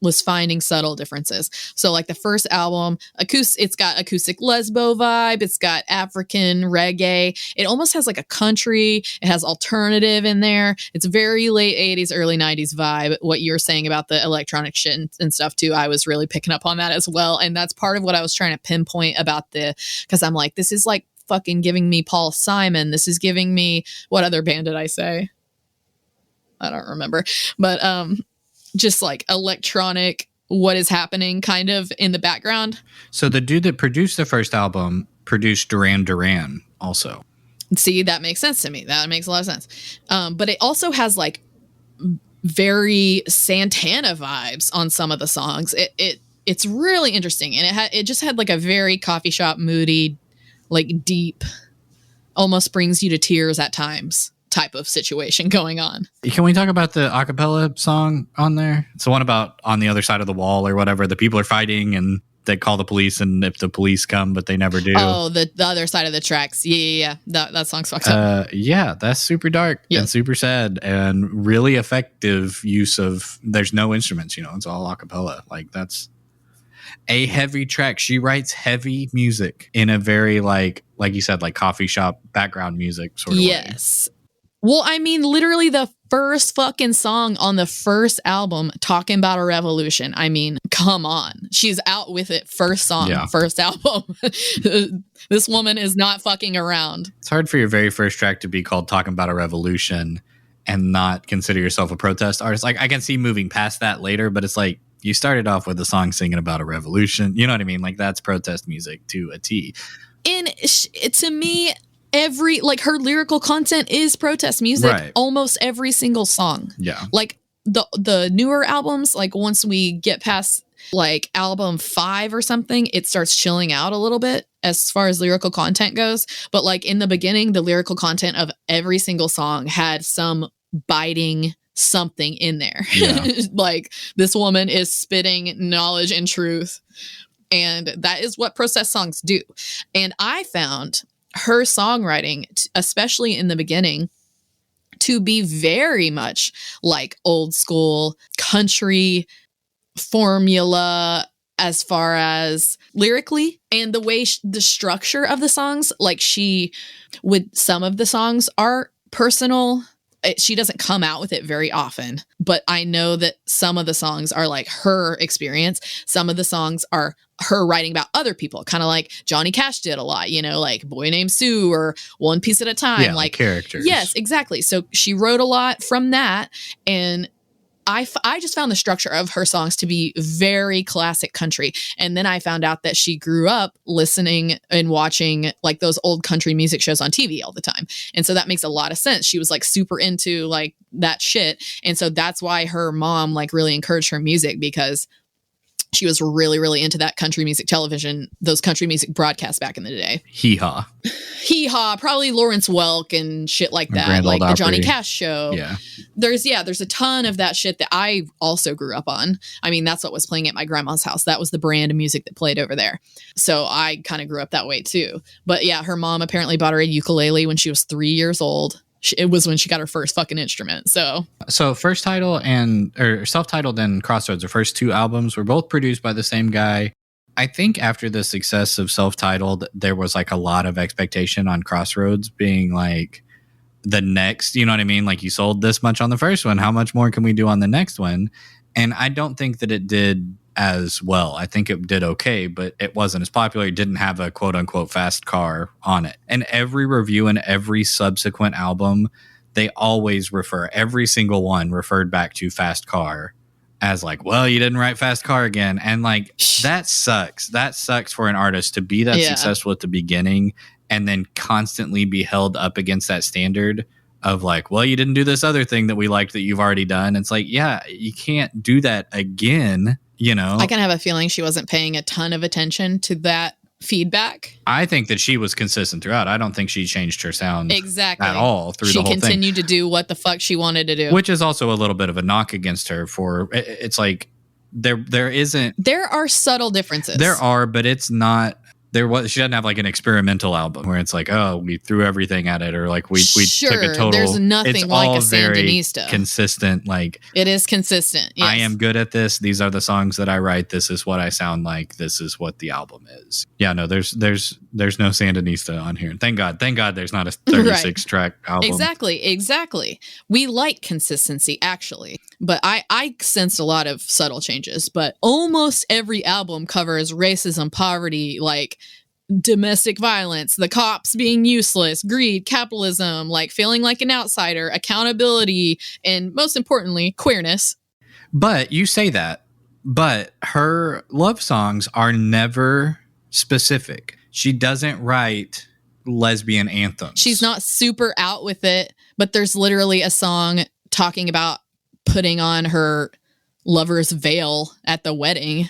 Speaker 4: was finding subtle differences. So like the first album, it's got acoustic lesbo vibe. It's got African reggae. It almost has like a country. It has alternative in there. It's very late 80s, early 90s vibe. What you're saying about the electronic shit and stuff too, I was really picking up on that as well. And that's part of what I was trying to pinpoint about because I'm like, this is like fucking giving me Paul Simon. This is giving me, what other band did I say? I don't remember. But just like electronic, what is happening kind of in the background.
Speaker 2: So the dude that produced the first album produced Duran Duran also.
Speaker 4: See, that makes sense to me. That makes a lot of sense. But it also has like very Santana vibes on some of the songs. It's really interesting. And it just had like a very coffee shop moody, like deep, almost brings you to tears at times type of situation going on.
Speaker 2: Can we talk about the acapella song on there? It's the one about on the other side of the wall or whatever. The people are fighting and they call the police, and if the police come, but they never do.
Speaker 4: Oh, the other side of the tracks. Yeah. That song's fucked up.
Speaker 2: Yeah, that's super dark and super sad and really effective use of, there's no instruments, it's all acapella. Like, that's a heavy track. She writes heavy music in a very like you said, like coffee shop background music sort of way.
Speaker 4: Yes. Well, I mean, literally the first fucking song on the first album, talking about a revolution. I mean, come on. She's out with it. First song, first album. This woman is not fucking around.
Speaker 2: It's hard for your very first track to be called Talking About a Revolution and not consider yourself a protest artist. Like, I can see moving past that later, but it's like, you started off with a song singing about a revolution. You know what I mean? Like, that's protest music to a T.
Speaker 4: And to me, her lyrical content is protest music. Right. Almost every single song. Yeah. Like the newer albums, like once we get past like album 5 or something, it starts chilling out a little bit as far as lyrical content goes. But like in the beginning, the lyrical content of every single song had some biting something in there. Yeah. Like, this woman is spitting knowledge and truth. And that is what protest songs do. And I found her songwriting, especially in the beginning, to be very much like old school country formula as far as lyrically, and the way the structure of the songs, like some of the songs are personal. she doesn't come out with it very often, but I know that some of the songs are like her experience. Some of the songs are her writing about other people, kind of like Johnny Cash did a lot, you know, like Boy Named Sue or One Piece at a Time.
Speaker 2: Yeah, like characters.
Speaker 4: Yes, exactly. So she wrote a lot from that. And I just found the structure of her songs to be very classic country. And then I found out that she grew up listening and watching like those old country music shows on TV all the time. And so that makes a lot of sense. She was like super into like that shit. And so that's why her mom like really encouraged her music, because she was really, really into that country music television, those country music broadcasts back in the day.
Speaker 2: Hee-haw.
Speaker 4: Hee-haw, probably Lawrence Welk and shit like that, like the Johnny Cash show.
Speaker 2: Yeah.
Speaker 4: There's a ton of that shit that I also grew up on. I mean, that's what was playing at my grandma's house. That was the brand of music that played over there. So I kind of grew up that way too. But yeah, her mom apparently bought her a ukulele when she was 3 years old. It was when she got her first fucking instrument. So
Speaker 2: First Title or Self-Titled and Crossroads, the first two albums, were both produced by the same guy. I think after the success of Self-Titled, there was like a lot of expectation on Crossroads being like the next, you know what I mean? Like, you sold this much on the first one. How much more can we do on the next one? And I don't think that it did as well. I think it did okay, but it wasn't as popular. It didn't have a quote unquote fast car on it. And every review and every subsequent album, they always every single one referred back to Fast Car as like, well, you didn't write Fast Car again. And like, that sucks. That sucks for an artist to be that successful at the beginning and then constantly be held up against that standard of like, well, you didn't do this other thing that we liked that you've already done. It's like, yeah, you can't do that again. You know,
Speaker 4: I kind of have a feeling she wasn't paying a ton of attention to that feedback.
Speaker 2: I think that she was consistent throughout. I don't think she changed her sound
Speaker 4: exactly
Speaker 2: at all through the whole thing.
Speaker 4: She continued to do what the fuck she wanted to do,
Speaker 2: which is also a little bit of a knock against her for it's like there
Speaker 4: are subtle differences.
Speaker 2: There are, but it's not. She doesn't have like an experimental album where it's like, oh, we threw everything at it, or like we took a total.
Speaker 4: There's nothing like a Sandinista.
Speaker 2: Consistent, like
Speaker 4: it is consistent. Yes.
Speaker 2: I am good at this. These are the songs that I write. This is what I sound like. This is what the album is. Yeah, no, there's no Sandinista on here. Thank God. There's not a 36 track album.
Speaker 4: Exactly. We like consistency actually, but I sensed a lot of subtle changes. But almost every album covers racism, poverty, like domestic violence, the cops being useless, greed, capitalism, like feeling like an outsider, accountability, and most importantly, queerness.
Speaker 2: But you say that, but her love songs are never specific. She doesn't write lesbian anthems.
Speaker 4: She's not super out with it, but there's literally a song talking about putting on her lover's veil at the wedding.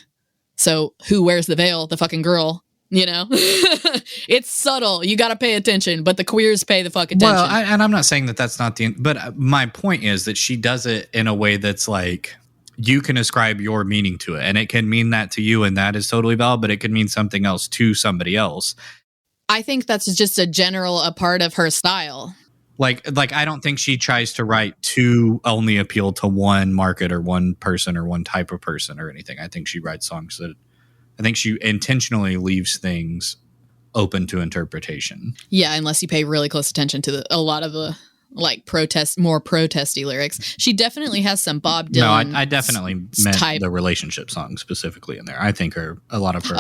Speaker 4: So who wears the veil? The fucking girl. You know, it's subtle. You got to pay attention, but the queers pay the fuck attention.
Speaker 2: Well, and I'm not saying that that's not but my point is that she does it in a way that's like, you can ascribe your meaning to it, and it can mean that to you, and that is totally valid, but it could mean something else to somebody else.
Speaker 4: I think that's just a part of her style.
Speaker 2: Like I don't think she tries to write to only appeal to one market or one person or one type of person or anything. I think she writes songs that I think she intentionally leaves things open to interpretation.
Speaker 4: Yeah, unless you pay really close attention to a lot of the like more protesty lyrics. She definitely has some Bob Dylan.
Speaker 2: No, I definitely meant the relationship songs specifically in there. I think a lot of her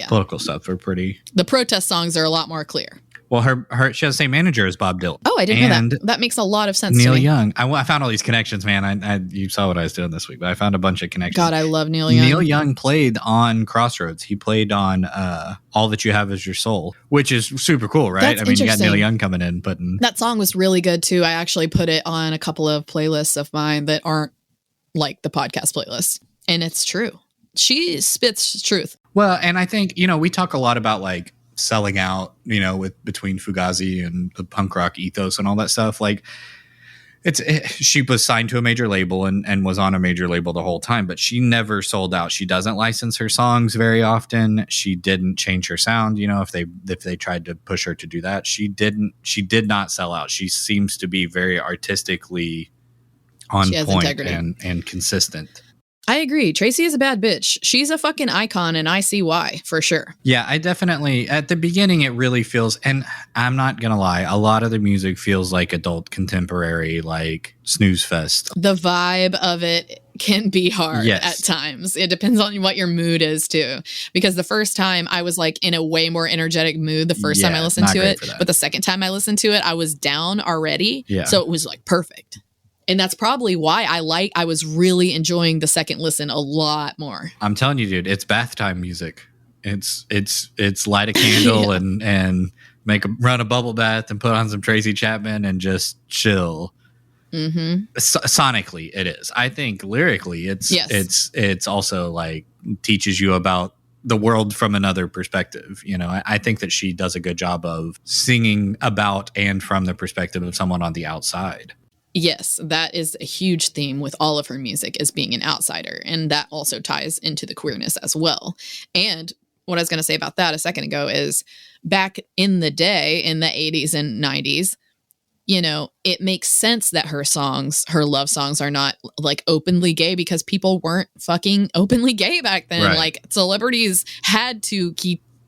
Speaker 2: political stuff are pretty.
Speaker 4: The protest songs are a lot more clear.
Speaker 2: Well, she has the same manager as Bob Dylan.
Speaker 4: Oh, I didn't know that. That makes a lot of sense.
Speaker 2: Neil
Speaker 4: to me.
Speaker 2: Young. I found all these connections, man. You saw what I was doing this week, but I found a bunch of connections.
Speaker 4: God, I love Neil Young.
Speaker 2: Neil Young played on Crossroads. He played on All That You Have Is Your Soul, which is super cool, right?
Speaker 4: That's
Speaker 2: you got Neil Young coming in, but
Speaker 4: that song was really good too. I actually put it on a couple of playlists of mine that aren't like the podcast playlist, and it's true. She spits truth.
Speaker 2: Well, and I think we talk a lot about like selling out, between Fugazi and the punk rock ethos and all that stuff. Like she was signed to a major label and was on a major label the whole time, but she never sold out. She doesn't license her songs very often. She didn't change her sound. If they tried to push her to do that, she did not sell out. She seems to be very artistically on point and consistent.
Speaker 4: I agree. Tracy is a bad bitch. She's a fucking icon, and I see why, for sure.
Speaker 2: Yeah, I definitely, at the beginning, it really feels, and I'm not going to lie, a lot of the music feels like adult contemporary, like snooze fest.
Speaker 4: The vibe of it can be hard
Speaker 2: Yes.
Speaker 4: at times. It depends on what your mood is, too. Because the first time I was like in a way more energetic mood the first time I listened
Speaker 2: not
Speaker 4: to
Speaker 2: great
Speaker 4: it.
Speaker 2: for that.
Speaker 4: But the second time I listened to it, I was down already.
Speaker 2: Yeah.
Speaker 4: So it was like perfect. And that's probably why I was really enjoying the second listen a lot more.
Speaker 2: I'm telling you, dude, it's bath time music. It's light a candle and run a bubble bath and put on some Tracy Chapman and just chill.
Speaker 4: Mm-hmm.
Speaker 2: Sonically, it is. I think lyrically, it's also like teaches you about the world from another perspective. You know, I think that she does a good job of singing about and from the perspective of someone on the outside.
Speaker 4: Yes, that is a huge theme with all of her music, is being an outsider. And that also ties into the queerness as well. And what I was going to say about that a second ago is back in the day, in the 80s and 90s, you know, it makes sense that her love songs are not like openly gay because people weren't fucking openly gay back then.
Speaker 2: Right.
Speaker 4: Like celebrities had to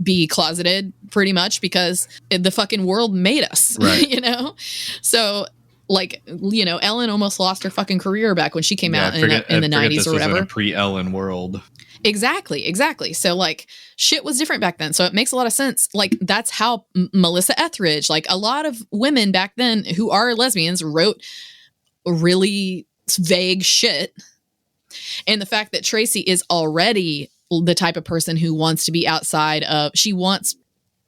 Speaker 4: be closeted pretty much because the fucking world made us,
Speaker 2: Right.
Speaker 4: you know? So like, you know, Ellen almost lost her fucking career back when she came out in the 90s or whatever.
Speaker 2: In a pre-Ellen world.
Speaker 4: Exactly. So like shit was different back then. So it makes a lot of sense. Like that's how Melissa Etheridge, like a lot of women back then who are lesbians wrote really vague shit. And the fact that Tracy is already the type of person who wants to be outside of,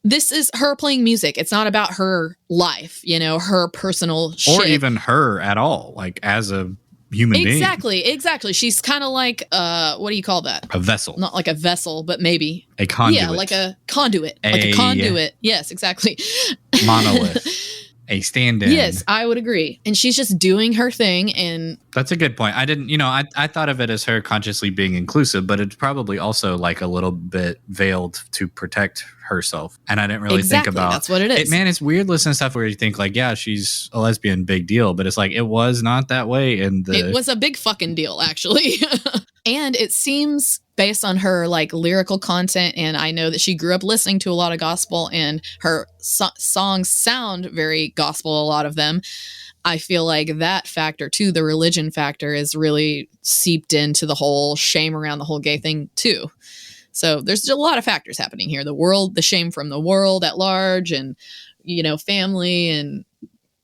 Speaker 4: this is her playing music. It's not about her life, you know, her personal shit.
Speaker 2: Or even her at all, like as a human being.
Speaker 4: Exactly. She's kind of like, what do you call that?
Speaker 2: A vessel.
Speaker 4: Not like a vessel, but maybe.
Speaker 2: A conduit.
Speaker 4: Yeah, like a conduit. Like a conduit. Yes, exactly.
Speaker 2: Monolith. A stand-in.
Speaker 4: Yes, I would agree. And she's just doing her thing. And
Speaker 2: that's a good point. I didn't, you know, I thought of it as her consciously being inclusive, but it's probably also like a little bit veiled to protect herself. And I didn't really think about
Speaker 4: that's what it is.
Speaker 2: Man, it's weird listening to stuff where you think like, yeah, she's a lesbian, big deal. But it's like, it was not that way. It
Speaker 4: was a big fucking deal, actually. And it seems based on her like lyrical content, and I know that she grew up listening to a lot of gospel, and her songs sound very gospel, a lot of them. I feel like that factor too, the religion factor, is really seeped into the whole shame around the whole gay thing too. So there's a lot of factors happening here. The world, the shame from the world at large, and, you know, family and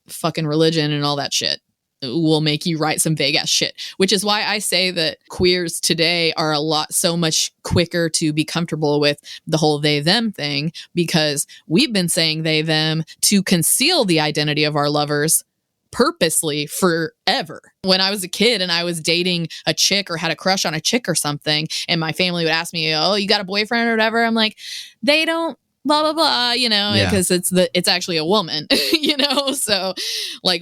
Speaker 4: fucking religion and all that shit will make you write some vague ass shit, which is why I say that queers today are so much quicker to be comfortable with the whole they them thing, because we've been saying they them to conceal the identity of our lovers purposely forever. When I was a kid and I was dating a chick or had a crush on a chick or something, and my family would ask me, "Oh, you got a boyfriend or whatever?" I'm like, "They don't blah blah blah," you know, because it's actually a woman, you know. So like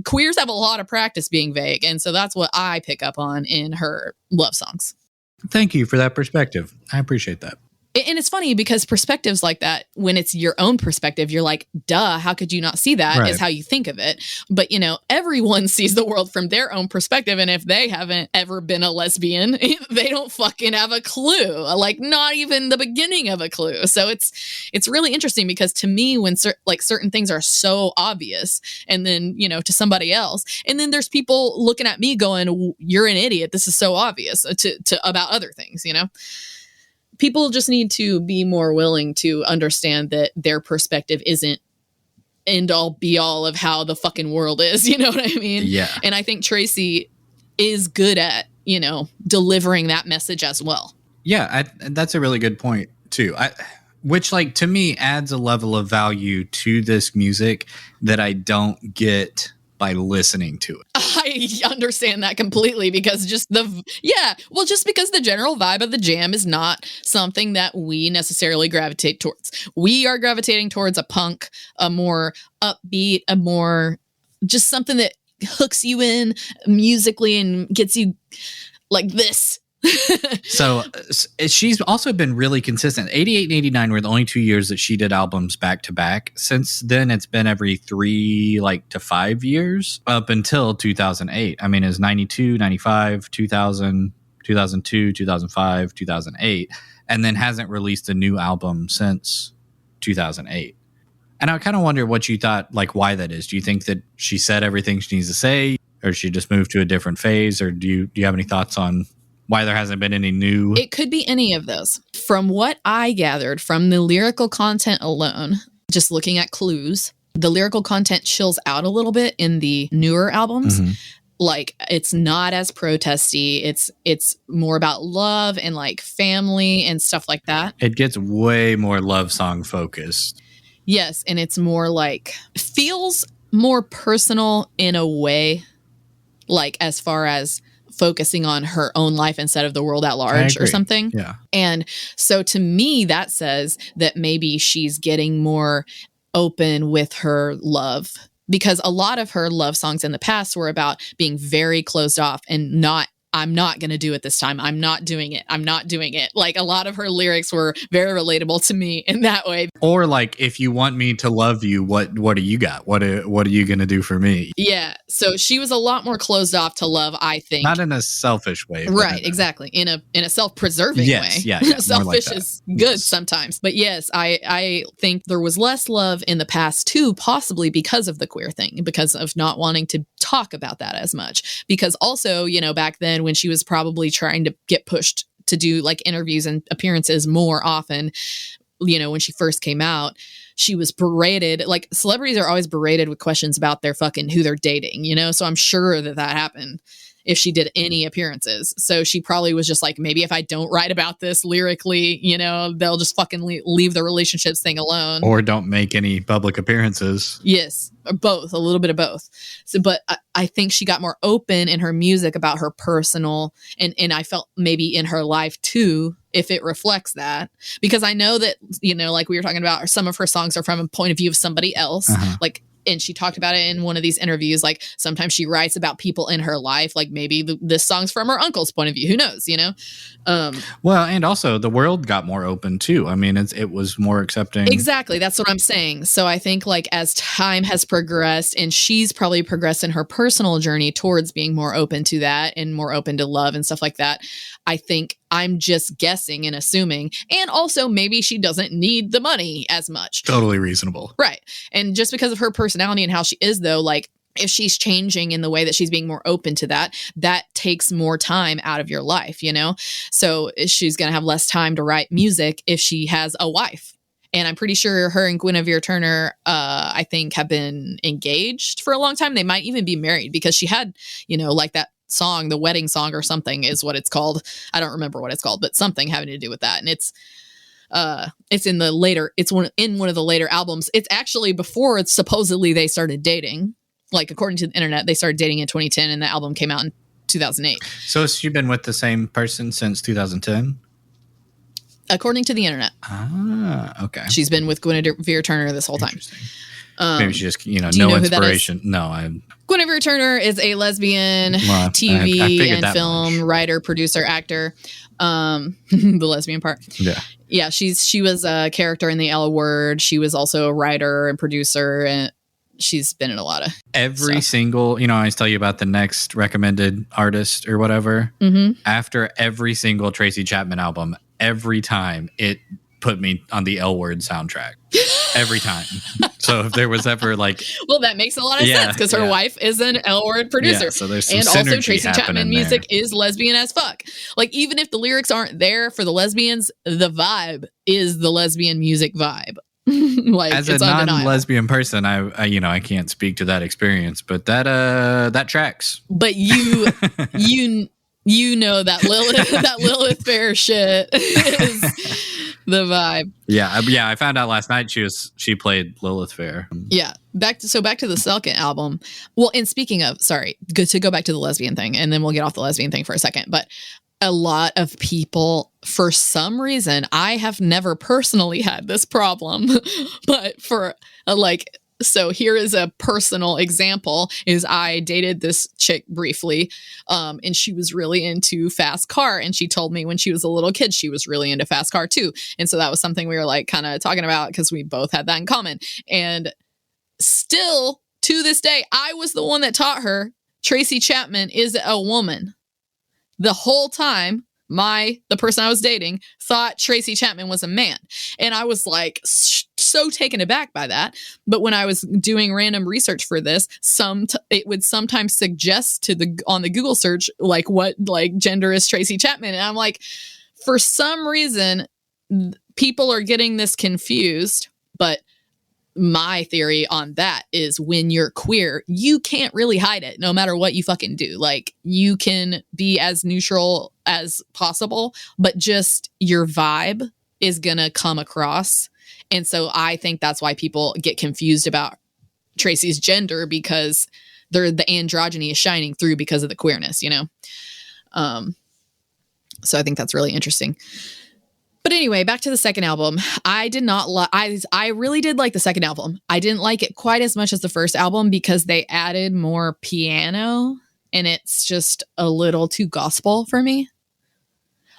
Speaker 4: queers have a lot of practice being vague, and so that's what I pick up on in her love songs.
Speaker 2: Thank you for that perspective. I appreciate that.
Speaker 4: And it's funny because perspectives like that, when it's your own perspective, you're like, duh, how could you not see that?
Speaker 2: Right.
Speaker 4: Is how you think of it. But, you know, everyone sees the world from their own perspective. And if they haven't ever been a lesbian, they don't fucking have a clue, like not even the beginning of a clue. So it's really interesting, because to me, when certain things are so obvious, and then, you know, to somebody else, and then there's people looking at me going, "You're an idiot. This is so obvious," to about other things, you know. People just need to be more willing to understand that their perspective isn't end all be all of how the fucking world is. You know what I mean?
Speaker 2: Yeah.
Speaker 4: And I think Tracy is good at, you know, delivering that message as well.
Speaker 2: Yeah, that's a really good point too. Which, like, to me adds a level of value to this music that I don't get by listening to it.
Speaker 4: I understand that completely, because just because the general vibe of the jam is not something that we necessarily gravitate towards. We are gravitating towards a punk, a more upbeat, a more just something that hooks you in musically and gets you like this.
Speaker 2: So she's also been really consistent. 88 and 89 were the only 2 years that she did albums back to back. Since then, it's been every 3 to 5 years up until 2008. I mean, it's 92, 95, 2000, 2002, 2005, 2008, and then hasn't released a new album since 2008. And I kind of wonder what you thought, like why that is. Do you think that she said everything she needs to say, or she just moved to a different phase, or do you have any thoughts on why there hasn't been any new?
Speaker 4: It could be any of those. From what I gathered from the lyrical content alone, just looking at clues, the lyrical content chills out a little bit in the newer albums.
Speaker 2: Mm-hmm.
Speaker 4: Like it's not as protesty. It's more about love and like family and stuff like that.
Speaker 2: It gets way more love song focused.
Speaker 4: Yes, and it's more like feels more personal in a way, like as far as focusing on her own life instead of the world at large or something.
Speaker 2: Yeah.
Speaker 4: And so to me, that says that maybe she's getting more open with her love, because a lot of her love songs in the past were about being very closed off and I'm not going to do it this time. I'm not doing it. I'm not doing it. Like a lot of her lyrics were very relatable to me in that way.
Speaker 2: Or like, if you want me to love you, what do you got? What are you going to do for me?
Speaker 4: Yeah. So she was a lot more closed off to love, I think.
Speaker 2: Not in a selfish way.
Speaker 4: Right. Exactly. In a self-preserving way.
Speaker 2: Yeah.
Speaker 4: Selfish
Speaker 2: like
Speaker 4: is good sometimes. But yes, I think there was less love in the past too, possibly because of the queer thing, because of not wanting to talk about that as much. Because also, back then when she was probably trying to get pushed to do like interviews and appearances more often, when she first came out, she was berated. Like celebrities are always berated with questions about their fucking who they're dating, so I'm sure that happened if she did any appearances. So she probably was just like, maybe if I don't write about this lyrically, they'll just fucking leave the relationships thing alone.
Speaker 2: Or don't make any public appearances.
Speaker 4: Yes, or both, a little bit of both. So, but I think she got more open in her music about her personal, and I felt maybe in her life too, if it reflects that. Because I know that, like we were talking about, some of her songs are from a point of view of somebody else. Like, and she talked about it in one of these interviews. Like sometimes she writes about people in her life. Like maybe this song's from her uncle's point of view. Who knows?
Speaker 2: Well, and also the world got more open too. I mean, it was more accepting.
Speaker 4: Exactly. That's what I'm saying. So I think like as time has progressed, and she's probably progressed in her personal journey towards being more open to that and more open to love and stuff like that, I think I'm just guessing and assuming. And also maybe she doesn't need the money as much.
Speaker 2: Totally reasonable.
Speaker 4: Right. And just because of her personality and how she is, though, like if she's changing in the way that she's being more open to that, that takes more time out of your life, So she's going to have less time to write music if she has a wife. And I'm pretty sure her and Guinevere Turner, I think, have been engaged for a long time. They might even be married, because she had, like that song, the wedding song or something is what it's called. I don't remember what it's called, but something having to do with that. And it's in the later, in one of the later albums. It's actually before it's supposedly they started dating. Like according to the internet, they started dating in 2010 and the album came out in 2008.
Speaker 2: So has she been with the same person since 2010?
Speaker 4: According to the internet.
Speaker 2: Ah, okay.
Speaker 4: She's been with Guinevere Turner this whole time.
Speaker 2: Maybe she just, no inspiration. No,
Speaker 4: Guinevere Turner is a lesbian TV and film writer, producer, actor. The lesbian part.
Speaker 2: Yeah.
Speaker 4: Yeah, she was a character in the L Word. She was also a writer and producer, and she's been in a lot of
Speaker 2: every single, I always tell you about the next recommended artist or whatever.
Speaker 4: Mm-hmm.
Speaker 2: After every single Tracy Chapman album, every time it put me on the L Word soundtrack. Every time. So if there was ever like,
Speaker 4: well, that makes a lot of sense, because her wife is an L Word producer.
Speaker 2: Yeah, so there's some
Speaker 4: and
Speaker 2: synergy
Speaker 4: also Tracy Chapman music
Speaker 2: there.
Speaker 4: is lesbian as fuck. Like even if the lyrics aren't there for the lesbians, the vibe is the lesbian music vibe. Like
Speaker 2: as a non-lesbian person, I can't speak to that experience, but that tracks.
Speaker 4: But you that Lilith Fair shit is the vibe.
Speaker 2: Yeah. I found out last night she played Lilith Fair.
Speaker 4: Yeah. Back to the second album. Well, and speaking of, sorry, good to go back to the lesbian thing, and then we'll get off the lesbian thing for a second. But a lot of people, for some reason, I have never personally had this problem, but so here is a personal example. Is I dated this chick briefly, and she was really into fast car, and she told me when she was a little kid she was really into fast car too, and so that was something we were like kind of talking about because we both had that in common. And still to this day, I was the one that taught her Tracy Chapman is a woman. the whole time, the person I was dating thought Tracy Chapman was a man. And I was like so taken aback by that. But when I was doing random research for this, it would sometimes suggest on the Google search, like what like gender is Tracy Chapman. And I'm like, for some reason, people are getting this confused. But my theory on that is when you're queer, you can't really hide it no matter what you fucking do. Like, you can be as neutral as possible, but just your vibe is gonna come across. And so I think that's why people get confused about Tracy's gender, because the androgyny is shining through because of the queerness, you know? So I think that's really interesting. But anyway, back to the second album. I really did like the second album. I didn't like it quite as much as the first album because they added more piano and it's just a little too gospel for me.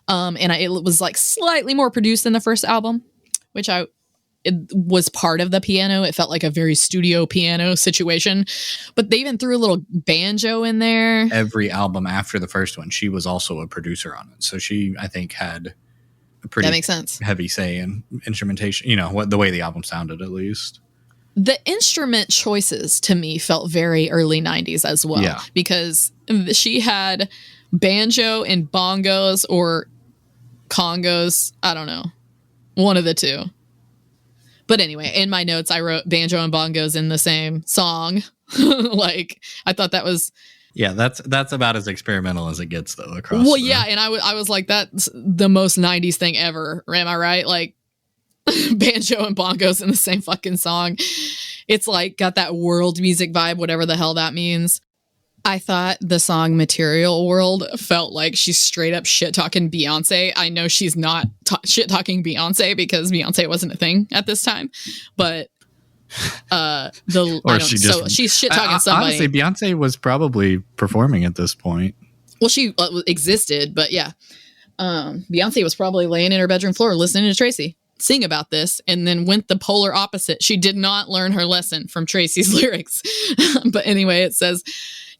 Speaker 4: It was like slightly more produced than the first album, which it was part of the piano. It felt like a very studio piano situation, but they even threw a little banjo in there.
Speaker 2: Every album after the first one, she was also a producer on it. So she, I think, had a pretty
Speaker 4: that makes sense.
Speaker 2: Heavy say in instrumentation, you know, the way the album sounded, at least.
Speaker 4: The instrument choices to me felt very early 90s as well,
Speaker 2: yeah,
Speaker 4: because she had banjo and bongos or congos. I don't know. One of the two. But anyway, in my notes, I wrote banjo and bongos in the same song. Like, I thought that was...
Speaker 2: Yeah, that's about as experimental as it gets, though. Across.
Speaker 4: Well, yeah, and I was like, that's the most 90s thing ever. Am I right? Like, banjo and bongos in the same fucking song. It's like got that world music vibe, whatever the hell that means. I thought the song Material World felt like she's straight up shit talking Beyonce. I know she's not shit talking Beyonce because Beyonce wasn't a thing at this time, but she's shit talking somebody.
Speaker 2: Honestly, Beyonce was probably performing at this point.
Speaker 4: Well, she existed, but yeah, Beyonce was probably laying in her bedroom floor listening to Tracy sing about this, and then went the polar opposite. She did not learn her lesson from Tracy's lyrics. But anyway, it says,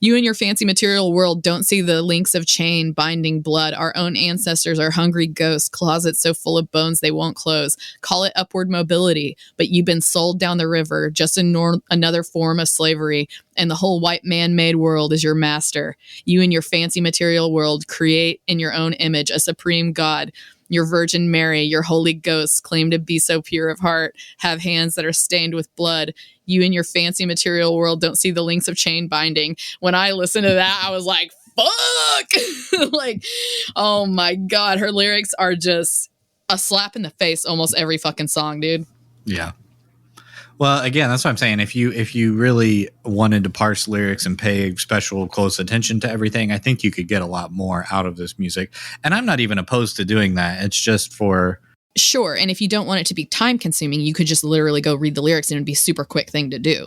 Speaker 4: "You and your fancy material world don't see the links of chain binding blood. Our own ancestors are hungry ghosts, closets so full of bones they won't close. Call it upward mobility, but you've been sold down the river, just another form of slavery, and the whole white man-made world is your master. You and your fancy material world create in your own image a supreme God. Your Virgin Mary, your Holy Ghost claim to be so pure of heart, have hands that are stained with blood. You and your fancy material world don't see the links of chain binding." When I listened to that, I was like, fuck! Like, oh my God, her lyrics are just a slap in the face almost every fucking song, dude.
Speaker 2: Yeah. Well, again, that's what I'm saying. If you really wanted to parse lyrics and pay special close attention to everything, I think you could get a lot more out of this music. And I'm not even opposed to doing that. It's just for...
Speaker 4: Sure. And if you don't want it to be time consuming, you could just literally go read the lyrics and it'd be a super quick thing to do.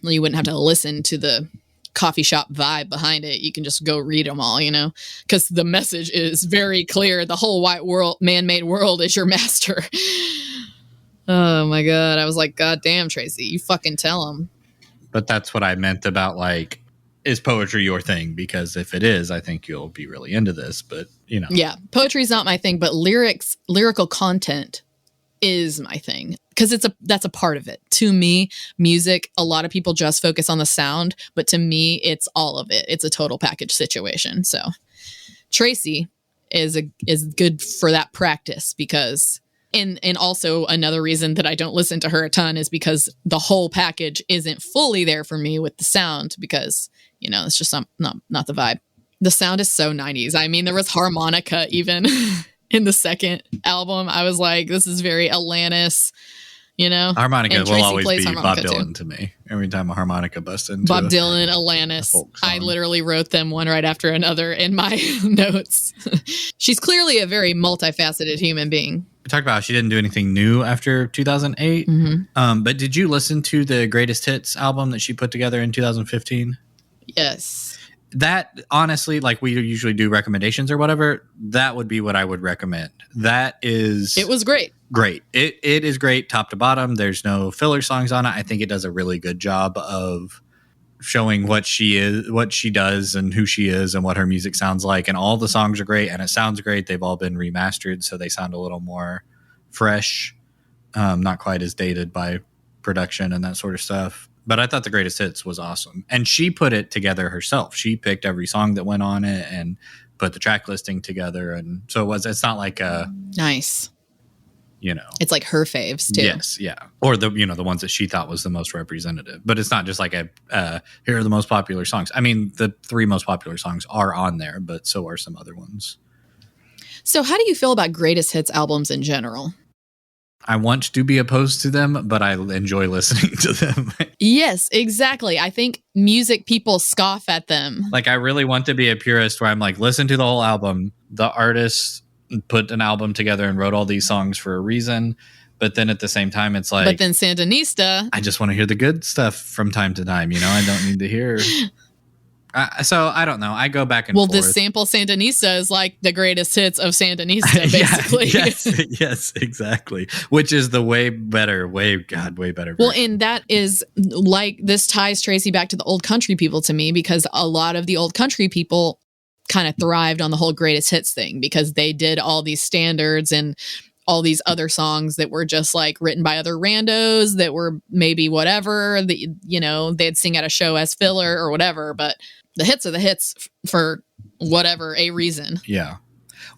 Speaker 4: You wouldn't have to listen to the coffee shop vibe behind it. You can just go read them all, you know, because the message is very clear. The whole white world, man-made world is your master. Oh my God. I was like, God damn, Tracy, you fucking tell them.
Speaker 2: But that's what I meant about, like, is poetry your thing? Because if it is, I think you'll be really into this, but you know.
Speaker 4: Yeah. Poetry's not my thing, but lyrical content is my thing. Because that's a part of it. To me, music, a lot of people just focus on the sound, but to me, it's all of it. It's a total package situation. So Tracy is good for that practice because... And also another reason that I don't listen to her a ton is because the whole package isn't fully there for me with the sound because, you know, it's just not the vibe. The sound is so 90s. I mean, there was harmonica even in the second album. I was like, this is very Alanis, you know?
Speaker 2: Harmonica will always be Bob Dylan to me. Every time a harmonica busts into
Speaker 4: Bob Dylan, Alanis. I literally wrote them one right after another in my notes. She's clearly a very multifaceted human being.
Speaker 2: We talked about how she didn't do anything new after 2008.
Speaker 4: Mm-hmm.
Speaker 2: But did you listen to the Greatest Hits album that she put together in 2015?
Speaker 4: Yes.
Speaker 2: That, honestly, like we usually do recommendations or whatever, that would be what I would recommend. It was great. Great. It is great top to bottom. There's no filler songs on it. I think it does a really good job of showing what she is, what she does, and who she is, and what her music sounds like. And all the songs are great, and it sounds great. They've all been remastered, so they sound a little more fresh, not quite as dated by production and that sort of stuff. But I thought the greatest hits was awesome, and she put it together herself. She picked every song that went on it and put the track listing together, and so it's not like a
Speaker 4: nice. It's like her faves too.
Speaker 2: Yes, yeah, or the ones that she thought was the most representative. But it's not just like here are the most popular songs. I mean, the 3 most popular songs are on there, but so are some other ones.
Speaker 4: So, how do you feel about greatest hits albums in general?
Speaker 2: I want to be opposed to them, but I enjoy listening to them.
Speaker 4: Yes, exactly. I think music people scoff at them.
Speaker 2: Like, I really want to be a purist where I'm like, listen to the whole album. The artist put an album together and wrote all these songs for a reason. But then at the same time, it's like...
Speaker 4: But then Sandinista...
Speaker 2: I just want to hear the good stuff from time to time. I don't need to hear... so I don't know. I go back and forth.
Speaker 4: Well, this sample Sandinista is like the greatest hits of Sandinista, basically.
Speaker 2: Yes, exactly. Which is the way better version.
Speaker 4: Well, and that is like, this ties Tracy back to the old country people to me, because a lot of the old country people kind of thrived on the whole greatest hits thing, because they did all these standards and all these other songs that were just like written by other randos that were maybe whatever that, they'd sing at a show as filler or whatever, but the hits are the hits for whatever a reason.
Speaker 2: Yeah.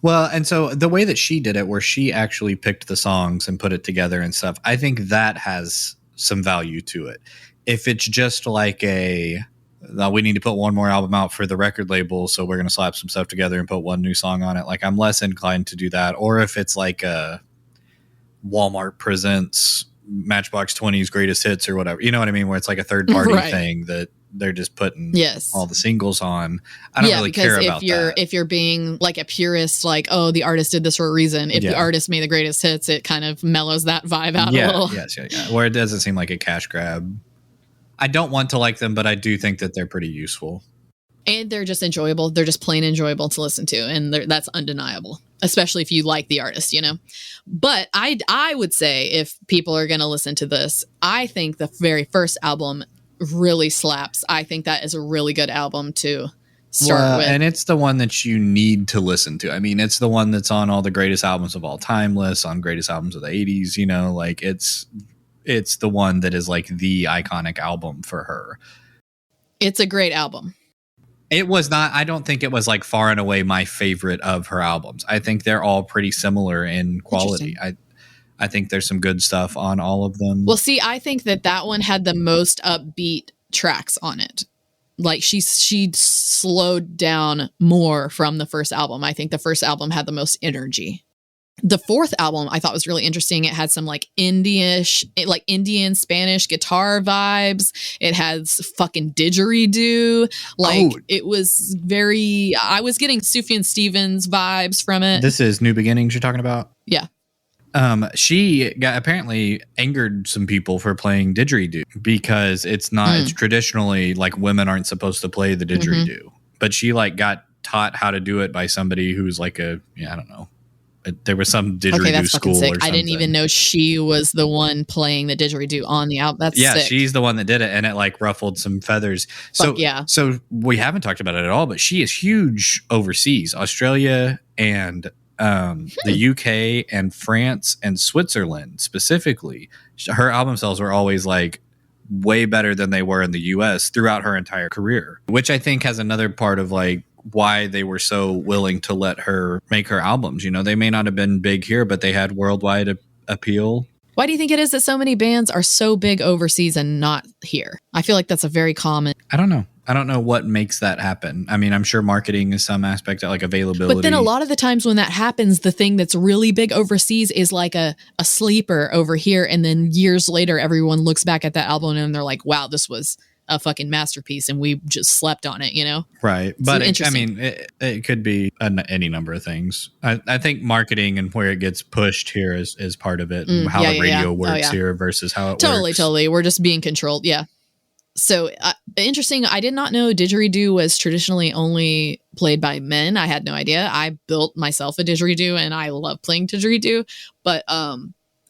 Speaker 2: Well, and so the way that she did it, where she actually picked the songs and put it together and stuff, I think that has some value to it. If it's just like we need to put one more album out for the record label, so we're going to slap some stuff together and put one new song on it, like, I'm less inclined to do that. Or if it's like a Walmart presents Matchbox 20's greatest hits or whatever, you know what I mean, where it's like a third party thing that they're just putting all the singles on. I don't really care about that.
Speaker 4: If you're being like a purist, like, oh, the artist did this for a reason. If the artist made the greatest hits, it kind of mellows that vibe out a little.
Speaker 2: Yes. Where it doesn't seem like a cash grab. I don't want to like them, but I do think that they're pretty useful.
Speaker 4: And they're just enjoyable. They're just plain enjoyable to listen to. And that's undeniable, especially if you like the artist, But I would say, if people are going to listen to this, I think the very first album really slaps. I think that is a really good album to start with.
Speaker 2: And it's the one that you need to listen to. I mean, it's the one that's on all the greatest albums of all time lists, on greatest albums of the 80s, like it's the one that is like the iconic album for her.
Speaker 4: It's a great album.
Speaker 2: It was not, I don't think it was like far and away my favorite of her albums. I think they're all pretty similar in quality. I think there's some good stuff on all of them.
Speaker 4: Well, see, I think that one had the most upbeat tracks on it. Like, she slowed down more from the first album. I think the first album had the most energy. The fourth album I thought was really interesting. It had some like Indian Spanish guitar vibes. It has fucking didgeridoo. It was very, I was getting Sufjan Stevens vibes from it.
Speaker 2: This is New Beginnings you're talking about?
Speaker 4: Yeah.
Speaker 2: She apparently angered some people for playing didgeridoo, because it's traditionally like women aren't supposed to play the didgeridoo, but she like got taught how to do it by somebody who's like I don't know. There was some didgeridoo school or something.
Speaker 4: I didn't even know she was the one playing the didgeridoo on the album. That's sick.
Speaker 2: She's the one that did it, and it like ruffled some feathers. So we haven't talked about it at all, but she is huge overseas, Australia and the UK and France and Switzerland specifically. Her album sales were always like way better than they were in the US throughout her entire career, which I think has another part of like why they were so willing to let her make her albums. They may not have been big here, but they had worldwide appeal.
Speaker 4: Why do you think it is that so many bands are so big overseas and not here? I feel like that's a very common...
Speaker 2: I don't know what makes that happen. I mean, I'm sure marketing is some aspect of like availability.
Speaker 4: But then a lot of the times when that happens, the thing that's really big overseas is like a sleeper over here. And then years later, everyone looks back at that album and they're like, wow, this was a fucking masterpiece, and we just slept on it,
Speaker 2: Right. But it could be any number of things. I think marketing and where it gets pushed here is part of it, and how the radio works here versus how it works.
Speaker 4: Totally. We're just being controlled. Yeah. So interesting. I did not know didgeridoo was traditionally only played by men. I had no idea. I built myself a didgeridoo and I love playing didgeridoo, but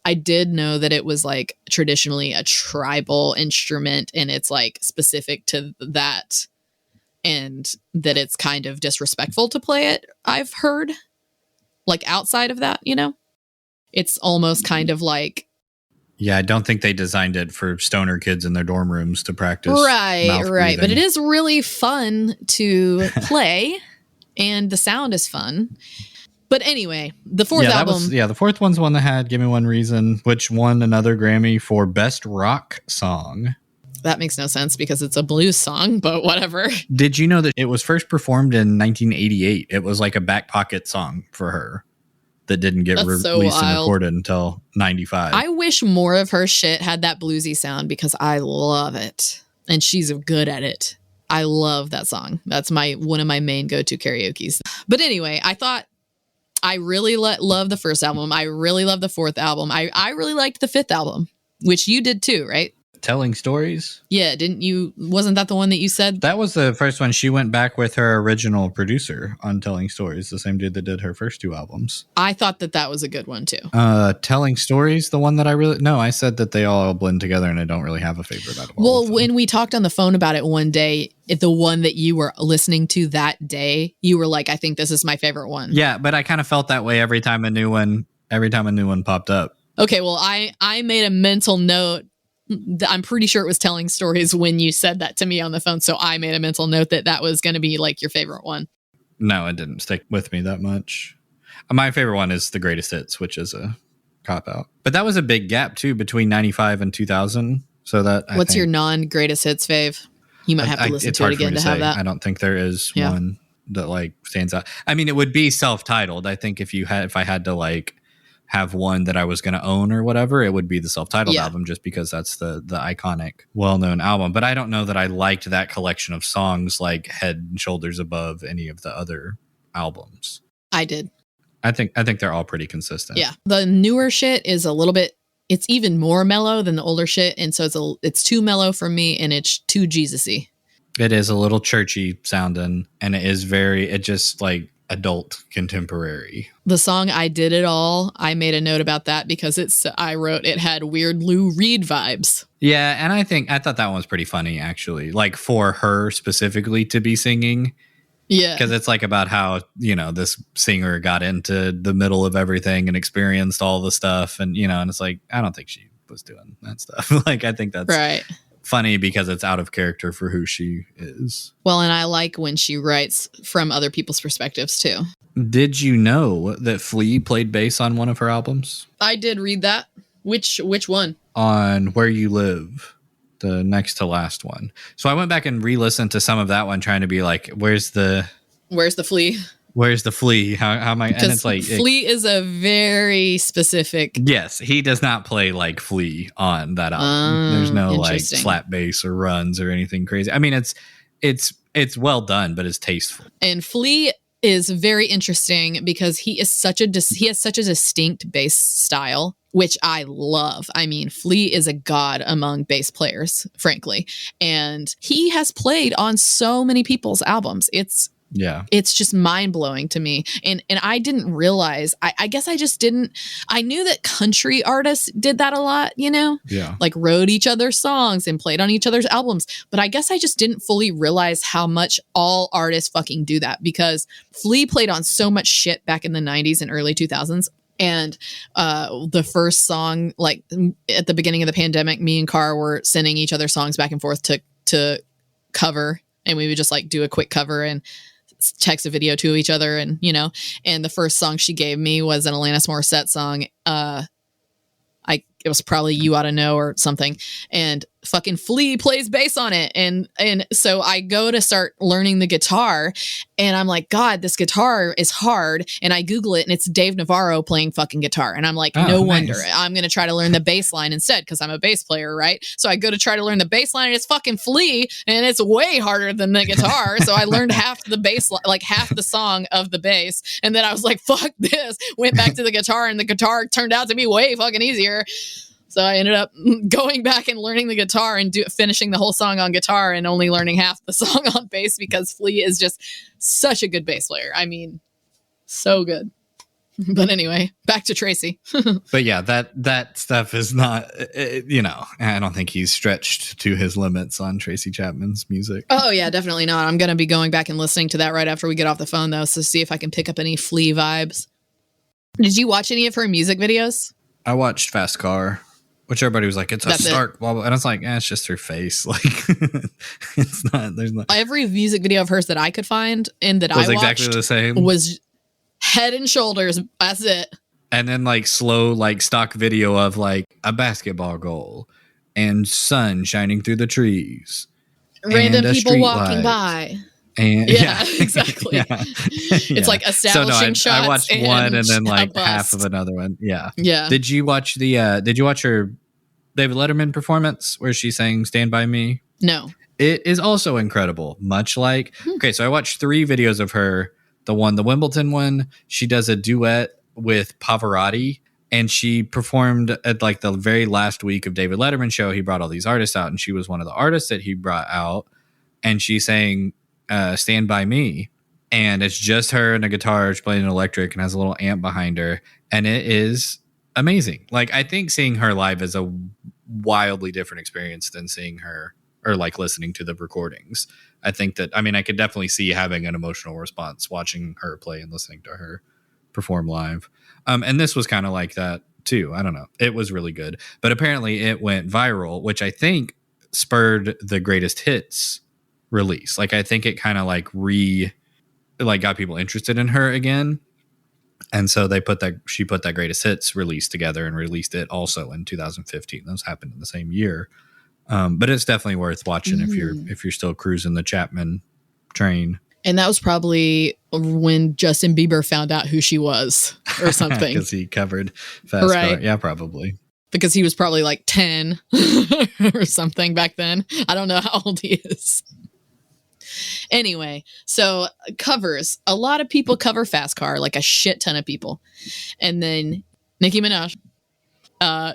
Speaker 4: I did know that it was like traditionally a tribal instrument and it's like specific to that, and that it's kind of disrespectful to play it. I've heard, like, outside of that, you know, it's almost kind of like,
Speaker 2: yeah, I don't think they designed it for stoner kids in their dorm rooms to practice.
Speaker 4: Right.
Speaker 2: Breathing.
Speaker 4: But it is really fun to play and the sound is fun. But anyway, the fourth album.
Speaker 2: The fourth one's one that had Give Me One Reason, which won another Grammy for Best Rock Song.
Speaker 4: That makes no sense because it's a blues song, but whatever.
Speaker 2: Did you know that it was first performed in 1988? It was like a back pocket song for her that didn't get released and recorded until 95.
Speaker 4: I wish more of her shit had that bluesy sound because I love it. And she's good at it. I love that song. That's one of my main go-to karaoke's. But anyway, I thought I really love the first album. I really love the fourth album. I really liked the fifth album, which you did too, right?
Speaker 2: Telling Stories?
Speaker 4: Yeah, didn't you? Wasn't that the one that you said?
Speaker 2: That was the first one. She went back with her original producer on Telling Stories, the same dude that did her first two albums.
Speaker 4: I thought that was a good one too.
Speaker 2: Telling Stories, the one that I said that they all blend together and I don't really have a favorite out of all of them.
Speaker 4: When we talked on the phone about it one day, the one that you were listening to that day, you were like, I think this is my favorite one.
Speaker 2: Yeah, but I kind of felt that way every time a new one popped up.
Speaker 4: Okay, well, I made a mental note. I'm pretty sure it was Telling Stories when you said that to me on the phone. So I made a mental note that was going to be like your favorite one. No,
Speaker 2: it didn't stick with me that much. My favorite one is The Greatest Hits, which is a cop out. But that was a big gap too between 95 and 2000. So that
Speaker 4: what's your non-greatest hits fave? You might have to listen to it again to have that.
Speaker 2: I don't think there is one that like stands out. I mean, it would be self-titled. I think if I had to like have one that I was going to own or whatever, it would be the self-titled album, just because that's the iconic, well-known album. But I don't know that I liked that collection of songs like head and shoulders above any of the other albums.
Speaker 4: I did.
Speaker 2: I think they're all pretty consistent.
Speaker 4: Yeah. The newer shit is a little bit, it's even more mellow than the older shit. And so it's too mellow for me and it's too Jesus-y.
Speaker 2: It is a little churchy sounding and it just like adult contemporary.
Speaker 4: The song I Did It All, I made a note about that because I wrote it had weird Lou Reed vibes.
Speaker 2: Yeah, and I thought that one was pretty funny actually, like for her specifically to be singing.
Speaker 4: Yeah,
Speaker 2: because it's like about how, you know, this singer got into the middle of everything and experienced all the stuff, and you know, and it's like I don't think she was doing that stuff. Like I think that's
Speaker 4: right.
Speaker 2: Funny because it's out of character for who she is.
Speaker 4: Well, and I like when she writes from other people's perspectives too.
Speaker 2: Did you know that Flea played bass on one of her albums?
Speaker 4: I did read that. Which one?
Speaker 2: On Where You Live, the next to last one. So I went back and re-listened to some of that one, trying to be like, where's the Flea? Where's the Flea? How am I? And it's like
Speaker 4: Flea is a very specific.
Speaker 2: Yes, he does not play like Flea on that album. There's no like slap bass or runs or anything crazy. I mean, it's well done, but it's tasteful.
Speaker 4: And Flea is very interesting because he has such a distinct bass style, which I love. I mean, Flea is a god among bass players, frankly, and he has played on so many people's albums. It's just mind-blowing to me. And I didn't realize, I guess I just didn't, I knew that country artists did that a lot, you know?
Speaker 2: Yeah.
Speaker 4: Like wrote each other's songs and played on each other's albums. But I guess I just didn't fully realize how much all artists fucking do that, because Flea played on so much shit back in the 90s and early 2000s. And the first song, like at the beginning of the pandemic, me and Carr were sending each other songs back and forth to cover. And we would just like do a quick cover and text a video to each other, and you know, and the first song she gave me was an Alanis Morissette song. It was probably You Ought to Know or something, and fucking Flea plays bass on it, and so I go to start learning the guitar, and I'm like, God, this guitar is hard, and I Google it, and it's Dave Navarro playing fucking guitar, and I'm like, no wonder. I'm gonna try to learn the bass line instead because I'm a bass player, right? So I go to try to learn the bass line, and it's fucking Flea, and it's way harder than the guitar. So I learned half the bass, like half the song of the bass, and then I was like, fuck this. Went back to the guitar, and the guitar turned out to be way fucking easier. So I ended up going back and learning the guitar and finishing the whole song on guitar and only learning half the song on bass, because Flea is just such a good bass player. I mean, so good. But anyway, back to Tracy.
Speaker 2: But yeah, that stuff is not, I don't think he's stretched to his limits on Tracy Chapman's music.
Speaker 4: Oh yeah, definitely not. I'm going to be going back and listening to that right after we get off the phone though, so see if I can pick up any Flea vibes. Did you watch any of her music videos?
Speaker 2: I watched Fast Car, which everybody was like, it's a stark blah, blah. And I was like, it's just her face. Like, it's not, there's not.
Speaker 4: Every music video of hers that I could find and that I watched
Speaker 2: exactly the same.
Speaker 4: Was head and shoulders. That's it.
Speaker 2: And then like slow, like stock video of like a basketball goal and sun shining through the trees.
Speaker 4: Random people walking by.
Speaker 2: And
Speaker 4: yeah, exactly. Yeah. It's like establishing shots.
Speaker 2: I watched one and then like half of another one. Yeah.
Speaker 4: Yeah.
Speaker 2: Did you watch her David Letterman performance where she sang Stand By Me?
Speaker 4: No.
Speaker 2: It is also incredible. Much like, okay, so I watched 3 videos of her. The Wimbledon one, she does a duet with Pavarotti, and she performed at like the very last week of David Letterman's show. He brought all these artists out, and she was one of the artists that he brought out, and she sang Stand By Me, and it's just her and a guitar. She's playing an electric and has a little amp behind her, and it is amazing. Like, I think seeing her live is a wildly different experience than seeing her or like listening to the recordings. I think that, I could definitely see having an emotional response watching her play and listening to her perform live. And this was kind of like that too. I don't know. It was really good, but apparently it went viral, which I think spurred the greatest hits release. Like, I think it kind of like got people interested in her again. And so she put that greatest hits release together and released it also in 2015. Those happened in the same year. But it's definitely worth watching if you're still cruising the Chapman train.
Speaker 4: And that was probably when Justin Bieber found out who she was or something.
Speaker 2: Because he covered Fast Car. Yeah, probably.
Speaker 4: Because he was probably like 10 or something back then. I don't know how old he is. Anyway, so covers. A lot of people cover Fast Car, like a shit ton of people. And then Nicki Minaj.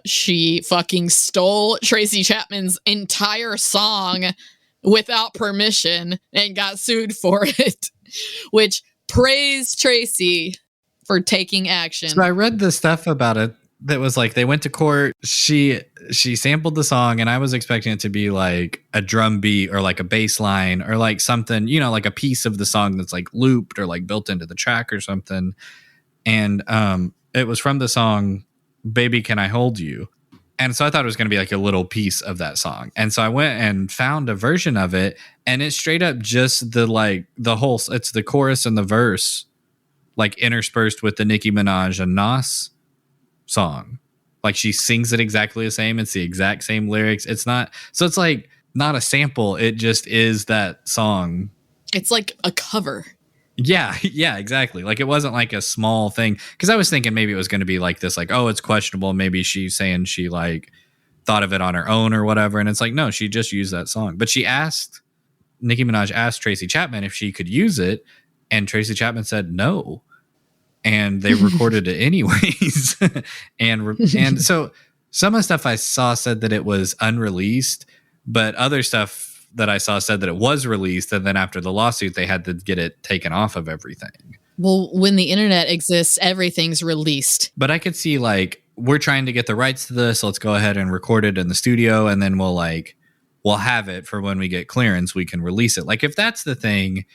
Speaker 4: She fucking stole Tracy Chapman's entire song without permission and got sued for it, which praise Tracy for taking action.
Speaker 2: So I read the stuff about it that was like, they went to court. She sampled the song, and I was expecting it to be like a drum beat or like a bass line or like something, like a piece of the song that's like looped or like built into the track or something. And it was from the song Baby Can I Hold You? And so I thought it was going to be like a little piece of that song. And so I went and found a version of it, and it's straight up just it's the chorus and the verse like interspersed with the Nicki Minaj and Nas song. Like, she sings it exactly the same. It's the exact same lyrics. It's like not a sample. It just is that song.
Speaker 4: It's like a cover.
Speaker 2: Yeah, exactly. Like, it wasn't like a small thing, because I was thinking maybe it was going to be like this, like, oh, it's questionable. Maybe she's saying she like thought of it on her own or whatever. And it's like, no, she just used that song. But Nicki Minaj asked Tracy Chapman if she could use it, and Tracy Chapman said no. And they recorded it anyways. and so some of the stuff I saw said that it was unreleased, but other stuff that I saw said that it was released, and then after the lawsuit they had to get it taken off of everything.
Speaker 4: Well, when the internet exists, everything's released.
Speaker 2: But I could see like, we're trying to get the rights to this, let's go ahead and record it in the studio, and then we'll have it for when we get clearance, we can release it. Like, if that's the thing,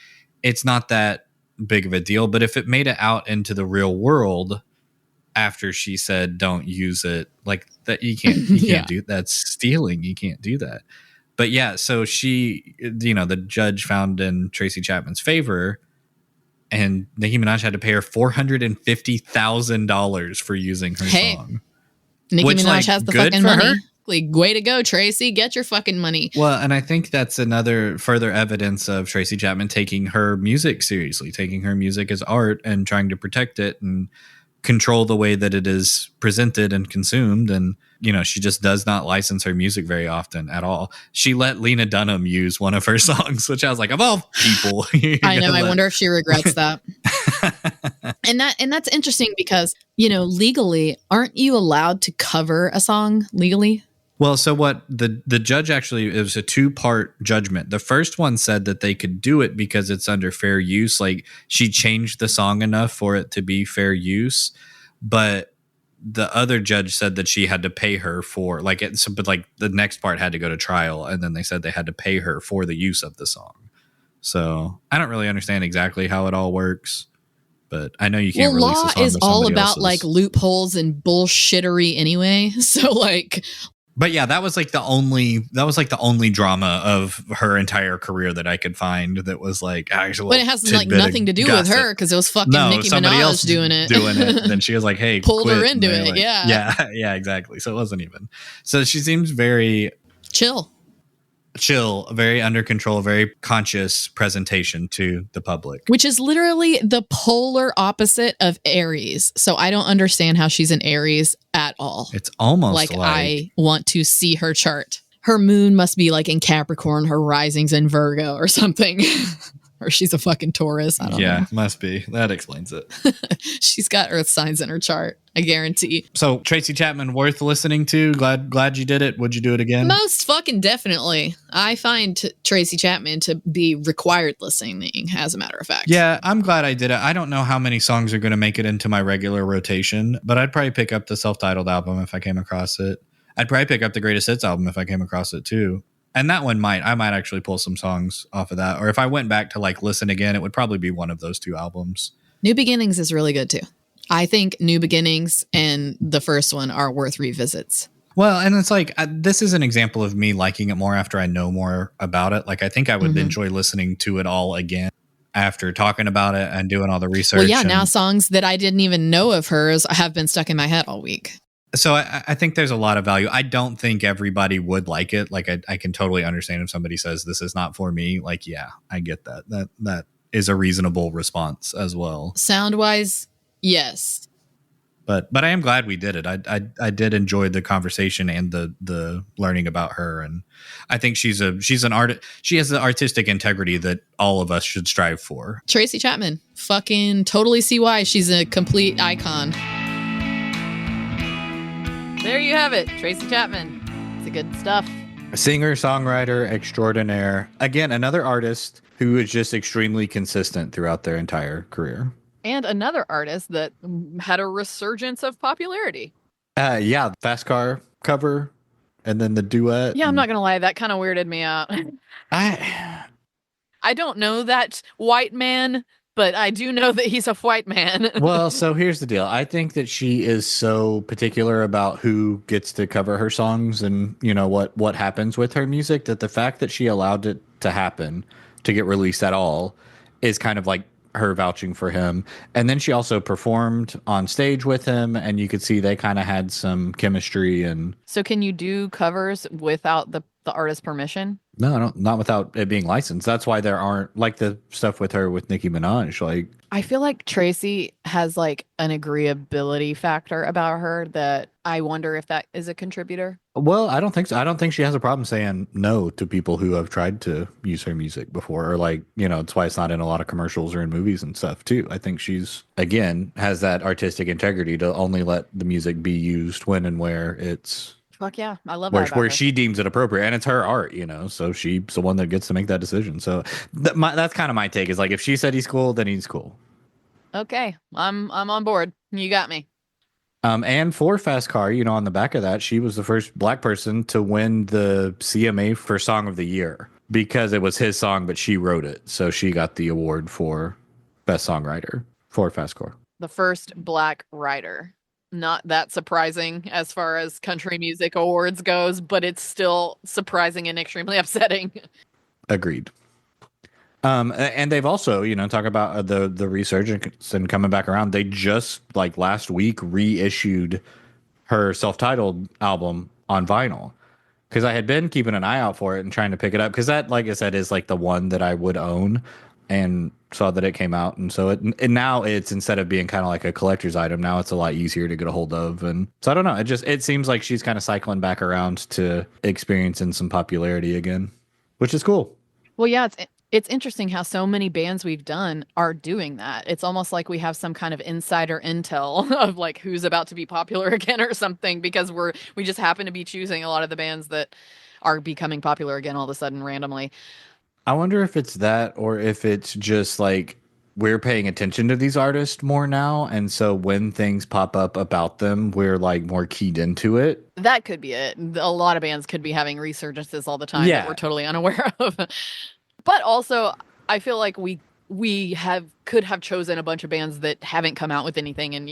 Speaker 2: it's not that big of a deal. But if it made it out into the real world after she said don't use it, like that, you can't do that's stealing. You can't do that. But yeah, so she, the judge found in Tracy Chapman's favor, and Nicki Minaj had to pay her $450,000 for using her song.
Speaker 4: Nicki Minaj has the fucking money. Like, way to go, Tracy. Get your fucking money.
Speaker 2: Well, and I think that's another further evidence of Tracy Chapman taking her music seriously, taking her music as art and trying to protect it and control the way that it is presented and consumed. And, she just does not license her music very often at all. She let Lena Dunham use one of her songs, which I was like, of all people.
Speaker 4: I know. I wonder if she regrets that. And that's interesting because, legally, aren't you allowed to cover a song legally?
Speaker 2: Well, so what the judge actually, it was a 2-part judgment. The first one said that they could do it because it's under fair use. Like she changed the song enough for it to be fair use. But the other judge said that she had to pay her for like it. So, but like the next part had to go to trial. And then they said they had to pay her for the use of the song. So I don't really understand exactly how it all works. But I know you can't release a
Speaker 4: law
Speaker 2: song
Speaker 4: is
Speaker 2: with
Speaker 4: all
Speaker 2: somebody
Speaker 4: about
Speaker 2: else's.
Speaker 4: like loopholes and bullshittery anyway. So like,
Speaker 2: but yeah, that was like the only drama of her entire career that I could find that was like actual.
Speaker 4: but it has like nothing to do with her because it was fucking Nicki
Speaker 2: somebody
Speaker 4: Minaj
Speaker 2: else
Speaker 4: doing it.
Speaker 2: Then she was like, "Hey,
Speaker 4: pulled
Speaker 2: quit,"
Speaker 4: her
Speaker 2: and
Speaker 4: into
Speaker 2: they're
Speaker 4: it.
Speaker 2: like,
Speaker 4: Yeah,
Speaker 2: yeah, exactly. So it wasn't even. So she seems very chill, very under control, very conscious presentation to the public.
Speaker 4: which is literally the polar opposite of Aries. So I don't understand how she's an Aries at all.
Speaker 2: It's almost
Speaker 4: like I want to see her chart. Her moon must be like in Capricorn, her rising's in Virgo or something. Or she's a fucking Taurus. I don't know.
Speaker 2: Yeah, must be. That explains it.
Speaker 4: She's got earth signs in her chart, I guarantee.
Speaker 2: So Tracy Chapman, worth listening to. Glad you did it. Would you do it again?
Speaker 4: Most fucking definitely. I find Tracy Chapman to be required listening, as a matter of fact.
Speaker 2: Yeah, I'm glad I did it. I don't know how many songs are going to make it into my regular rotation, but I'd probably pick up the self-titled album if I came across it. I'd probably pick up the Greatest Hits album if I came across it too. And that one I might actually pull some songs off of that. Or if I went back to like listen again, it would probably be one of those 2 albums.
Speaker 4: New Beginnings is really good too. I think New Beginnings and the first one are worth revisits.
Speaker 2: Well, and it's like, this is an example of me liking it more after I know more about it. Like, I think I would enjoy listening to it all again after talking about it and doing all the research.
Speaker 4: Well, yeah, now songs that I didn't even know of hers have been stuck in my head all week.
Speaker 2: So I think there's a lot of value. I don't think everybody would like it. Like I can totally understand if somebody says this is not for me. Like, yeah, I get that. That is a reasonable response as well.
Speaker 4: Sound wise, yes.
Speaker 2: But I am glad we did it. I did enjoy the conversation and the learning about her. And I think she's an artist. She has the artistic integrity that all of us should strive for.
Speaker 4: Tracy Chapman, fucking totally see why she's a complete icon.
Speaker 1: There you have it, Tracy Chapman. It's a good stuff.
Speaker 2: Singer, songwriter extraordinaire. Again, another artist who is just extremely consistent throughout their entire career.
Speaker 1: And another artist that had a resurgence of popularity.
Speaker 2: Yeah, Fast Car cover, and then the duet.
Speaker 1: Yeah, I'm not gonna lie, that kind of weirded me out. I don't know that white man, but I do know that he's a white man.
Speaker 2: Well, so here's the deal. I think that she is so particular about who gets to cover her songs and, you know, what happens with her music, that the fact that she allowed it to happen, to get released at all, is kind of like her vouching for him. And then she also performed on stage with him, and you could see they kind of had some chemistry. And
Speaker 1: so can you do covers without the artist's permission?
Speaker 2: No, not without it being licensed. That's why there aren't, like, the stuff with her with Nicki Minaj. Like,
Speaker 1: I feel like Tracy has like an agreeability factor about her that I wonder if that is a contributor.
Speaker 2: Well, I don't think so. I don't think she has a problem saying no to people who have tried to use her music before, or like, you know, it's why it's not in a lot of commercials or in movies and stuff too. I think she's, again, has that artistic integrity to only let the music be used when and where it's
Speaker 1: Fuck yeah, I love that about
Speaker 2: where
Speaker 1: her.
Speaker 2: she deems it appropriate, and it's her art, you know. So she's the one that gets to make that decision. So that's kind of my take. Is like, if she said he's cool, then he's cool.
Speaker 1: Okay, I'm on board. You got me.
Speaker 2: And for Fast Car, you know, on the back of that, she was the first Black person to win the CMA for Song of the Year, because it was his song, but she wrote it. So she got the award for Best Songwriter for Fast Car.
Speaker 1: The first Black writer. Not that surprising as far as country music awards goes, but it's still surprising and extremely upsetting.
Speaker 2: Agreed. And they've also, you know, talk about the resurgence and coming back around. They just, like, last week reissued her self-titled album on vinyl, because I had been keeping an eye out for it and trying to pick it up, because that, like I said, is like the one that I would own, and saw that it came out. And so and now it's, instead of being kind of like a collector's item, now it's a lot easier to get a hold of. And so I don't know. It seems like she's kind of cycling back around to experiencing some popularity again, which is cool.
Speaker 1: Well, yeah, It's interesting how so many bands we've done are doing that. It's almost like we have some kind of insider intel of like who's about to be popular again or something, because we just happen to be choosing a lot of the bands that are becoming popular again all of a sudden randomly.
Speaker 2: I wonder if it's that or if it's just like we're paying attention to these artists more now, and so when things pop up about them, we're like more keyed into it.
Speaker 1: That could be it. A lot of bands could be having resurgences all the time
Speaker 2: Yeah.
Speaker 1: that we're totally unaware of. But also, I feel like we could have chosen a bunch of bands that haven't come out with anything, and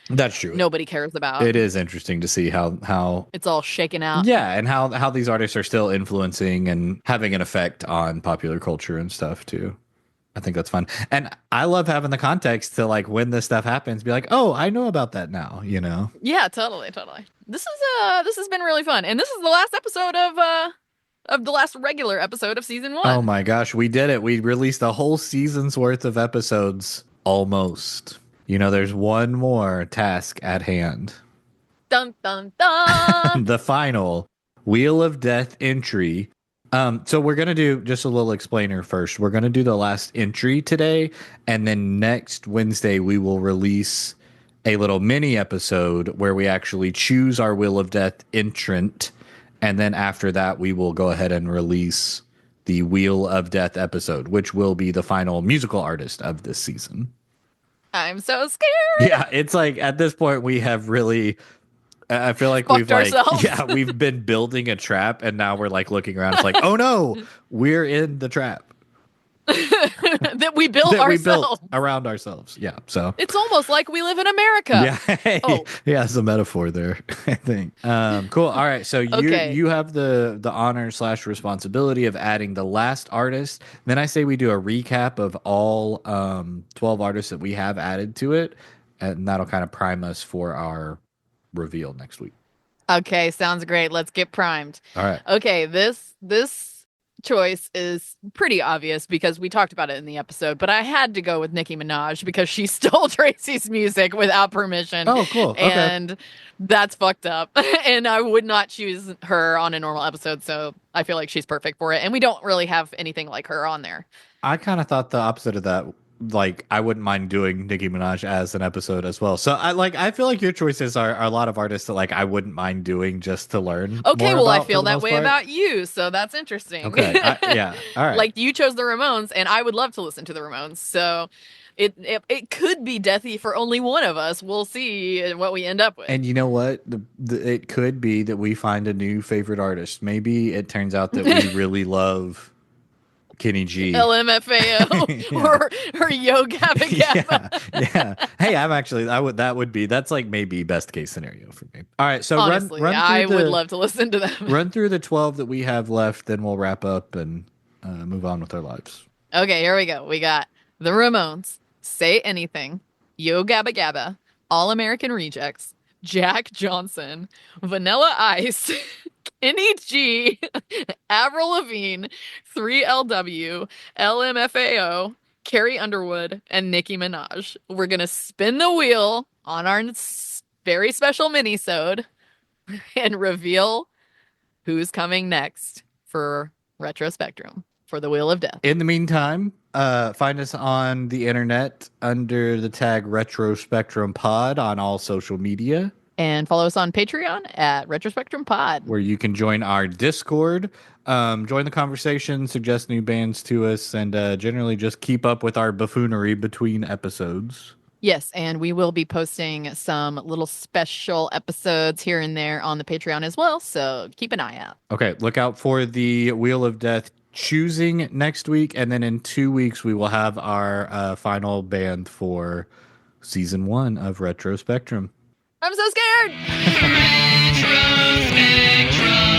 Speaker 2: That's true.
Speaker 1: nobody cares about.
Speaker 2: It is interesting to see how
Speaker 1: It's all shaken out.
Speaker 2: yeah, and how these artists are still influencing and having an effect on popular culture and stuff too. I think that's fun. And I love having the context to like when this stuff happens, be like, oh, I know about that now,
Speaker 1: Yeah, totally. This has been really fun. And this is the last episode of the last regular episode of season 1.
Speaker 2: Oh my gosh, we did it. We released a whole season's worth of episodes almost. There's one more task at hand.
Speaker 1: Dun dun dun.
Speaker 2: The final Wheel of Death entry. So we're going to do just a little explainer first. We're going to do the last entry today, and then next Wednesday we will release a little mini episode where we actually choose our Wheel of Death entrant, and then after that we will go ahead and release the Wheel of Death episode, which will be the final musical artist of this season.
Speaker 1: I'm so scared.
Speaker 2: Yeah, it's like at this point we have really... I feel like
Speaker 1: Fucked ourselves.
Speaker 2: we've been building a trap, and now we're like looking around. It's like, oh no, we're in the trap
Speaker 1: that we built
Speaker 2: that we
Speaker 1: ourselves.
Speaker 2: built around ourselves. Yeah, so
Speaker 1: It's almost like we live in America.
Speaker 2: yeah,
Speaker 1: Oh.
Speaker 2: yeah, it's a metaphor there. I think. Cool. All right, so you have the honor / responsibility of adding the last artist. Then I say we do a recap of all 12 artists that we have added to it, and that'll kind of prime us for our reveal next week.
Speaker 1: Okay, sounds great. Let's get primed.
Speaker 2: All right.
Speaker 1: Okay, this choice is pretty obvious because we talked about it in the episode, but I had to go with Nicki Minaj because she stole Tracy's music without permission.
Speaker 2: Oh, cool. Okay.
Speaker 1: And that's fucked up. And I would not choose her on a normal episode, so I feel like she's perfect for it. And we don't really have anything like her on there.
Speaker 2: I kind of thought the opposite of that. Like, I wouldn't mind doing Nicki Minaj as an episode as well. So I feel like your choices are a lot of artists that like I wouldn't mind doing just to learn.
Speaker 1: Okay,
Speaker 2: more
Speaker 1: well, I
Speaker 2: about,
Speaker 1: feel
Speaker 2: for the
Speaker 1: that
Speaker 2: most
Speaker 1: way
Speaker 2: part.
Speaker 1: about you, so that's interesting.
Speaker 2: Okay, yeah, all right.
Speaker 1: Like you chose the Ramones, and I would love to listen to the Ramones. So it could be deathy for only one of us. We'll see what we end up with.
Speaker 2: And you know what? It could be that we find a new favorite artist. Maybe it turns out that we really love Kenny G,
Speaker 1: LMFAO,
Speaker 2: Yeah.
Speaker 1: or Yo Gabba Gabba.
Speaker 2: yeah. Hey, that's like maybe best case scenario for me. All right, so
Speaker 1: Honestly,
Speaker 2: run
Speaker 1: I
Speaker 2: through
Speaker 1: would love to listen to them.
Speaker 2: run through the 12 that we have left, then we'll wrap up and move on with our lives.
Speaker 1: Okay, here we go. We got the Ramones, Say Anything, Yo Gabba Gabba, All American Rejects, Jack Johnson, Vanilla Ice, Kenny G, Avril Lavigne, 3LW, LMFAO, Carrie Underwood, and Nicki Minaj. We're going to spin the wheel on our very special mini-sode and reveal who's coming next for Retro Spectrum for the Wheel of Death.
Speaker 2: In the meantime, find us on the internet under the tag Retro Spectrum Pod on all social media.
Speaker 1: And follow us on Patreon at Retrospectrum Pod,
Speaker 2: where you can join our Discord, join the conversation, suggest new bands to us, and generally just keep up with our buffoonery between episodes.
Speaker 1: Yes, and we will be posting some little special episodes here and there on the Patreon as well, so keep an eye out.
Speaker 2: Okay, look out for the Wheel of Death choosing next week, and then in 2 weeks we will have our final band for season 1 of Retro Spectrum.
Speaker 1: I'm so scared!
Speaker 5: Retro Spectrum.